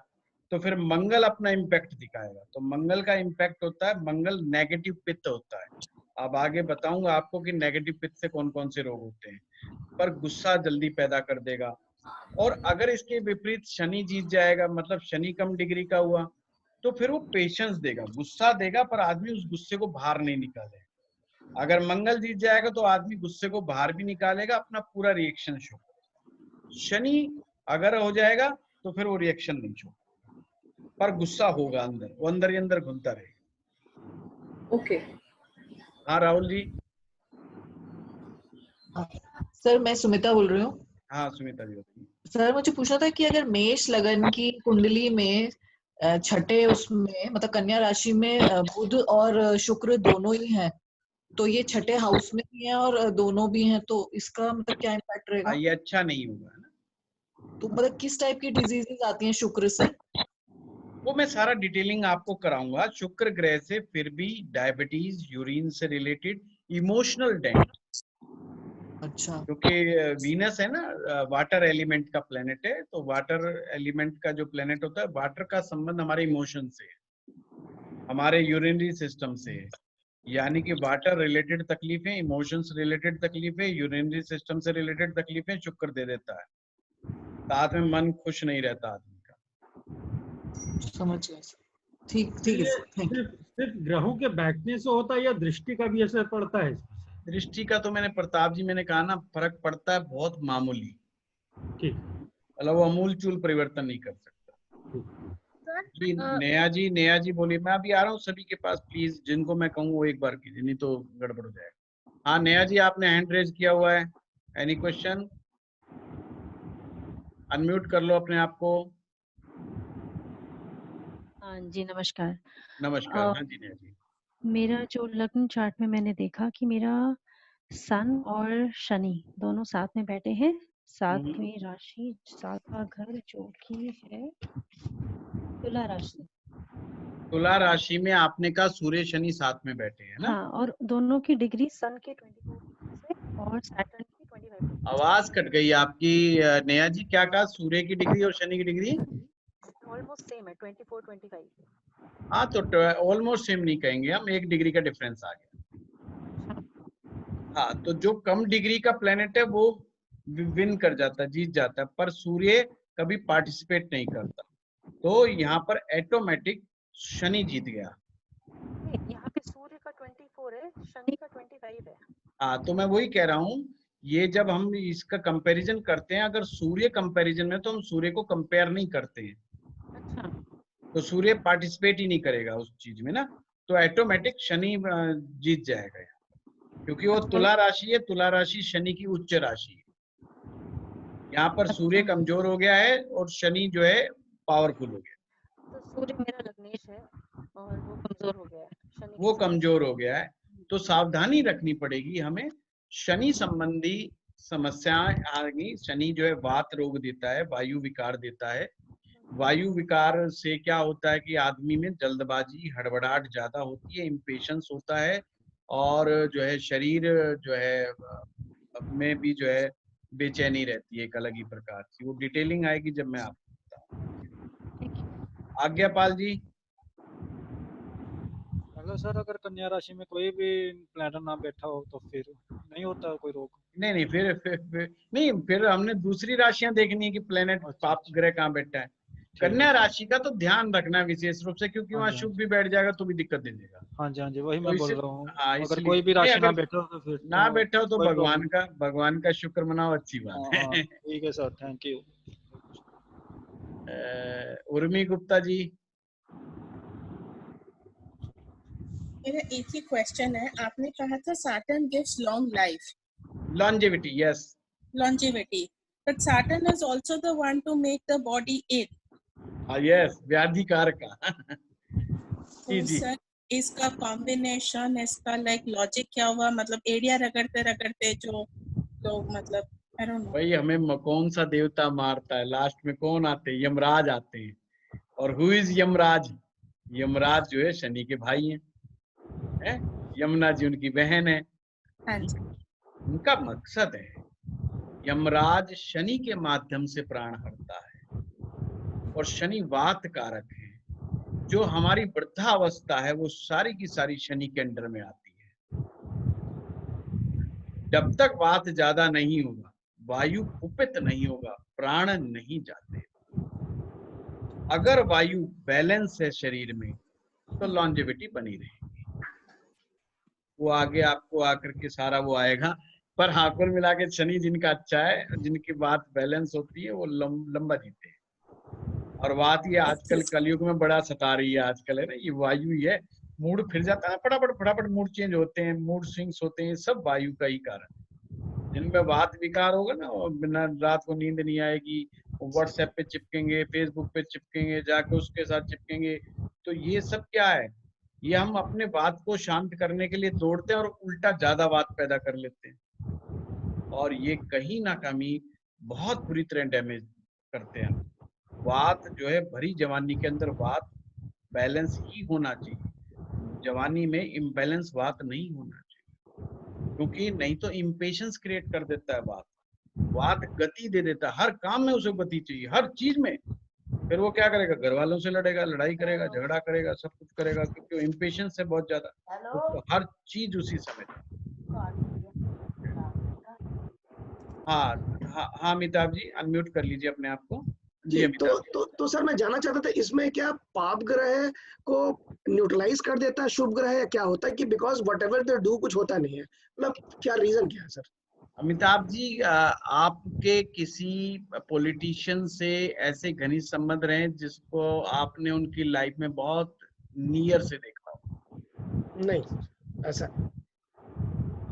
तो फिर मंगल अपना इम्पैक्ट दिखाएगा। तो मंगल का इम्पैक्ट होता है, मंगल नेगेटिव पित्त होता है। अब आगे बताऊंगा आपको कि नेगेटिव पित्त से कौन कौन से रोग होते हैं, पर गुस्सा जल्दी पैदा कर देगा। और अगर इसके विपरीत शनि जीत जाएगा, मतलब शनि कम डिग्री का हुआ, तो फिर वो पेशेंस देगा, गुस्सा देगा, पर आदमी उस गुस्से को बाहर नहीं निकालेगा। अगर मंगल जीत जाएगा तो आदमी गुस्से को बाहर भी निकालेगा, अपना पूरा रिएक्शन शो। शनि अगर हो जाएगा तो फिर वो रिएक्शन नहीं शो, पर गुस्सा होगा अंदर, वो अंदर ही अंदर घूमता रहेगा। ओके। हाँ राहुल जी। सर मैं सुमिता बोल रही हूँ। हाँ सुमिता जी बताइए। सर मुझे पूछना था कि अगर मेष लगन की कुंडली में छठे उसमें मतलब कन्या राशि में बुध और शुक्र दोनों ही हैं, तो ये छठे हाउस में भी हैं और दोनों भी हैं, तो इसका मतलब क्या इम्पैक्ट रहेगा? ये अच्छा नहीं होगा ना। तो मतलब किस टाइप की डिजीजेस आती हैं शुक्र से? वो मैं सारा डिटेलिंग आपको कराऊंगा। शुक्र ग्रह से फिर भी डायबिटीज, यूरिन से रिलेटेड, इमोशनल डेंट। अच्छा। क्योंकि वीनस है ना, वाटर एलिमेंट का प्लेनेट है, तो वाटर एलिमेंट का जो प्लेनेट होता है, वाटर का संबंध हमारे इमोशन से है, हमारे यूरिनरी सिस्टम से है। यानी कि वाटर रिलेटेड तकलीफें, इमोशंस रिलेटेड तकलीफें, यूरिनरी सिस्टम से रिलेटेड तकलीफें शुक्र दे देता है। साथ में मन खुश नहीं रहता आदमी का। समझ गया। ठीक है सर, थैंक यू। सिर्फ ग्रहों के बैठने से होता है या दृष्टि का भी असर पड़ता है? दृष्टि का तो मैंने प्रताप जी मैंने कहा ना, फर्क पड़ता है बहुत मामूली। ठीक। मतलब वो अमूल चूल परिवर्तन नहीं कर सकता। जी नेहा जी बोलिए। मैं अभी आ रहा हूँ सभी के पास, प्लीज जिनको मैं कहूँ वो एक बार कीजिए, नहीं तो गड़बड़ हो जाएगा। हाँ नेहा जी आपने हैंड रेज किया हुआ है, एनी क्वेश्चन? अनम्यूट कर लो अपने आप को। हाँ जी नमस्कार। नमस्कार। हाँ जी नेहा जी। मेरा जो लग्न चार्ट में मैंने देखा कि मेरा सन और शनि दोनों साथ में बैठे हैं, 7वीं राशि 7वां घर जो कि है तुला राशि। तुला राशि में आपने कहा सूर्य शनि साथ में बैठे हैं ना? हाँ, और दोनों की डिग्री सन के 24 से और सैटर्न की 25। आवाज कट गई आपकी नेहा जी, क्या कहा? सूर्य की डिग्री और शनि की डिग्री ऑलमोस्ट सेम है, 24 25। हाँ तो ऑलमोस्ट सेम नहीं कहेंगे हम, 1 डिग्री का डिफरेंस आ गया। हाँ तो जो कम डिग्री का प्लेनेट है वो विन कर जाता है, जीत जाता है, पर सूर्य कभी पार्टिसिपेट नहीं करता। तो यहाँ पर ऑटोमेटिक शनि जीत गया। यहाँ पे सूर्य का 24 है, शनि का 25 है। हाँ तो मैं वही कह रहा हूँ, ये जब हम इसका कंपैरिजन करते हैं, अगर सूर्य कंपैरिजन में, तो हम सूर्य को कंपेयर नहीं करते हैं। अच्छा। तो सूर्य पार्टिसिपेट ही नहीं करेगा उस चीज में ना, तो ऑटोमेटिक शनि जीत जाएगा, क्योंकि वो तुला राशि है। तुला राशि शनि की उच्च राशि है। यहाँ पर सूर्य कमजोर हो गया है और शनि जो है पावरफुल हो गया। तो सूर्य मेरा लग्नेश है और वो कमजोर हो गया है, शनि वो कमजोर हो गया है, तो सावधानी रखनी पड़ेगी हमें। शनि संबंधी समस्याएं आएंगी। शनि जो है वात रोग देता है, वायु विकार देता है। वायु विकार से क्या होता है कि आदमी में जल्दबाजी, हड़बड़ाहट ज्यादा होती है, इम्पेशंस होता है, और जो है शरीर जो है में भी जो है बेचैनी रहती है एक अलग ही प्रकार की। वो डिटेलिंग आएगी जब मैं आपको बताऊं। आज्ञापाल जी। हेलो सर, अगर कन्या राशि में कोई भी प्लैनेट ना बैठा हो तो फिर नहीं होता कोई रोग? नहीं फिर हमने दूसरी राशियां देखनी है कि प्लेनेट पाप ग्रह कहाँ बैठा है। कन्या राशि का तो ध्यान रखना है विशेष रूप से, क्योंकि वहाँ शुभ भी बैठ जाएगा तो भी दिक्कत दे देगा। हाँ जी, वही मैं बोल रहा हूँ। हाँ, अगर इसलिए कोई भी राशि ना अगर बैठा हो तो फिर ना बैठा हो तो कोई भगवान का शुक्र मनाओ, अच्छी बात है। ठीक है sir, thank you. Urmi Gupta ji. मेरा एक ही क्वेश्चन है, आपने कहा था Saturn gives long life, longevity, yes, longevity, but Saturn is also the one to make the body ill. yes, व्याधि कारक का। तो सर इसका कॉम्बिनेशन, इसका लाइक लॉजिक क्या हुआ? मतलब एरिया रगड़ते रगड़ते जो लोग, मतलब I don't know. भाई हमें कौन सा देवता मारता है, लास्ट में कौन आते हैं? यमराज आते हैं। और हु इज यमराज? यमराज जो है शनि के भाई हैं, यमुना जी उनकी बहन है। हाँ जी। उनका मकसद है, यमराज शनि के माध्यम से प्राण हरता है और शनि वात कारक है। जो हमारी वृद्धावस्था है वो सारी की सारी शनि के अंडर में आती है। जब तक वात ज्यादा नहीं होगा, वायु कुपित नहीं होगा, प्राण नहीं जाते। अगर वायु बैलेंस है शरीर में तो लॉन्जेविटी बनी रहेगी। वो आगे आपको आकर के सारा वो आएगा, पर हाँ कुल मिला के शनि जिनका अच्छा है, जिनकी बात बैलेंस होती है, वो लंबा जीते हैं। और बात ये आजकल कलयुग में बड़ा सता रही है आजकल, है ना, ये वायु ही है। मूड फिर जाता है, फटाफट मूड चेंज होते हैं, मूड स्विंग्स होते हैं, सब वायु का ही कारण। जिनमें वात विकार होगा ना, और बिना रात को नींद नहीं आएगी, व्हाट्सएप पे चिपकेंगे, फेसबुक पे चिपकेंगे, जाके उसके साथ चिपकेंगे, तो ये सब क्या है? ये हम अपने बात को शांत करने के लिए दौड़ते हैं और उल्टा ज्यादा बात पैदा कर लेते हैं, और ये कहीं ना कहीं बहुत बुरी तरह डैमेज करते हैं। बात जो है भरी जवानी के अंदर बात बैलेंस ही होना चाहिए। जवानी में इम्बैलेंस बात नहीं होना चाहिए, क्योंकि नहीं तो इम्पेशंस क्रिएट कर देता है बात गति दे देता है। हर काम में उसे गति चाहिए, हर चीज में। फिर वो क्या करेगा? घर वालों से लड़ेगा, लड़ाई करेगा, झगड़ा करेगा, सब कुछ करेगा, क्योंकि इम्पेशंस है बहुत ज्यादा, तो हर चीज उसी समय। हाँ अमिताभ जी, अनम्यूट कर लीजिए अपने आप को। जी तो सर मैं जानना चाहता था, इसमें क्या पाप ग्रह को न्यूट्रलाइज कर देता है शुभ ग्रह, या क्या होता है कि बिकॉज व्हाटएवर दे डू कुछ होता नहीं है? मतलब क्या रीजन क्या है सर? अमिताभ जी, आपके किसी पॉलिटिशियन से ऐसे घनिष्ठ संबंध रहे जिसको आपने उनकी लाइफ में बहुत नियर से देखा हो? नहीं ऐसा।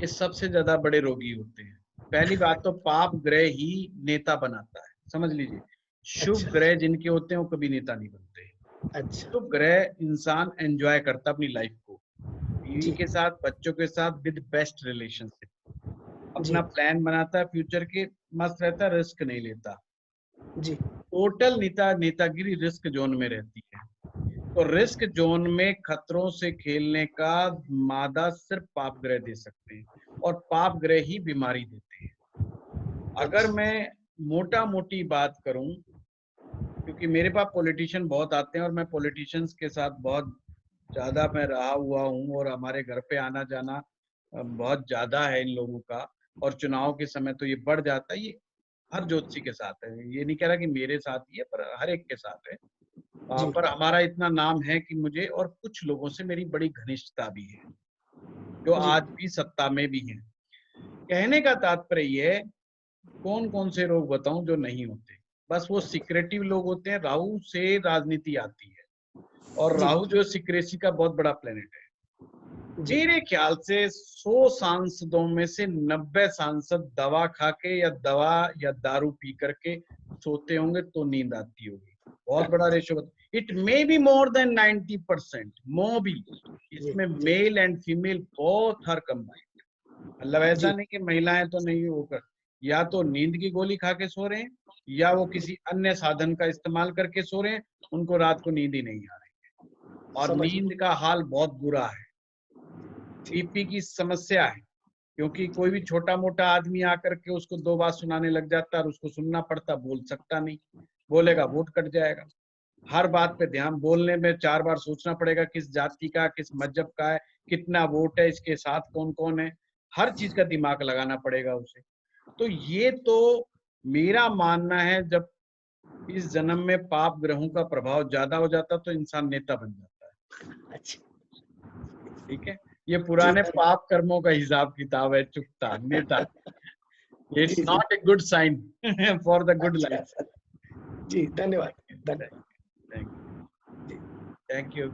ये सबसे ज्यादा बड़े रोगी होते हैं। पहली बात तो पाप ग्रह ही नेता बनाता है, समझ लीजिए। शुभ ग्रह जिनके होते हैं वो कभी नेता नहीं बनते। अच्छा। शुभ ग्रह इंसान एंजॉय करता अपनी लाइफ को, बीवी के साथ, बच्चों के साथ, विद बेस्ट रिलेशनशिप, अपना प्लान बनाता है फ्यूचर के, मस्त रहता है, रिस्क नहीं लेता जी। टोटल नेतागिरी रिस्क जोन में रहती है। तो रिस्क जोन में खतरों से खेलने का मादा सिर्फ पाप ग्रह दे सकते हैं, और पाप ग्रह ही बीमारी देते हैं। अगर मैं मोटा मोटी बात करूं, क्योंकि मेरे पास पॉलिटिशियन बहुत आते हैं और मैं पॉलिटिशियंस के साथ बहुत ज्यादा मैं रहा हुआ हूं, और हमारे घर पे आना जाना बहुत ज्यादा है इन लोगों का, और चुनाव के समय तो ये बढ़ जाता है। ये हर ज्योतिषी के साथ है, ये नहीं कह रहा कि मेरे साथ ही है, पर हर एक के साथ है। पर हमारा इतना नाम है कि मुझे और कुछ लोगों से मेरी बड़ी घनिष्ठता भी है, जो आज भी सत्ता में भी है। कहने का तात्पर्य ये है, कौन कौन से रोग बताऊं जो नहीं होते? बस वो सिक्रेटिव लोग होते हैं। राहु से राजनीति आती है, और राहु जो सिक्रेसी का बहुत बड़ा प्लेनेट है। मेरे ख्याल से 100 सांसदों में से 90 सांसद दवा खा के या दारू पी करके सोते होंगे तो नींद आती होगी। बहुत बड़ा ratio. It may be more than 90%, more भी। इसमें male and female both are combined. मतलब ऐसा नहीं कि महिलाएं तो नहीं होकर, या तो नींद की गोली खा के सो रहे हैं, या वो किसी अन्य साधन का इस्तेमाल करके सो रहे हैं, उनको रात को नींद ही नहीं आ रही है, और नींद का हाल बहुत बुरा है। 3P की समस्या है, क्योंकि कोई भी छोटा मोटा आदमी आकर के उसको 2 बात सुनाने लग जाता है और उसको सुनना पड़ता, बोल सकता नहीं, बोलेगा वोट कट जाएगा। हर बात पे ध्यान, बोलने में 4 बार सोचना पड़ेगा, किस जाति का, किस मजहब का है, कितना वोट है, इसके साथ कौन कौन है, हर चीज का दिमाग लगाना पड़ेगा उसे। तो ये तो मेरा मानना है, जब इस जन्म में पाप ग्रहों का प्रभाव ज्यादा हो जाता तो इंसान नेता बन जाता है। अच्छा, ठीक है, ये पुराने पाप कर्मों का हिसाब किताब है, चुकता नेता। It's not a good sign for the good life. जी धन्यवाद। Thank you.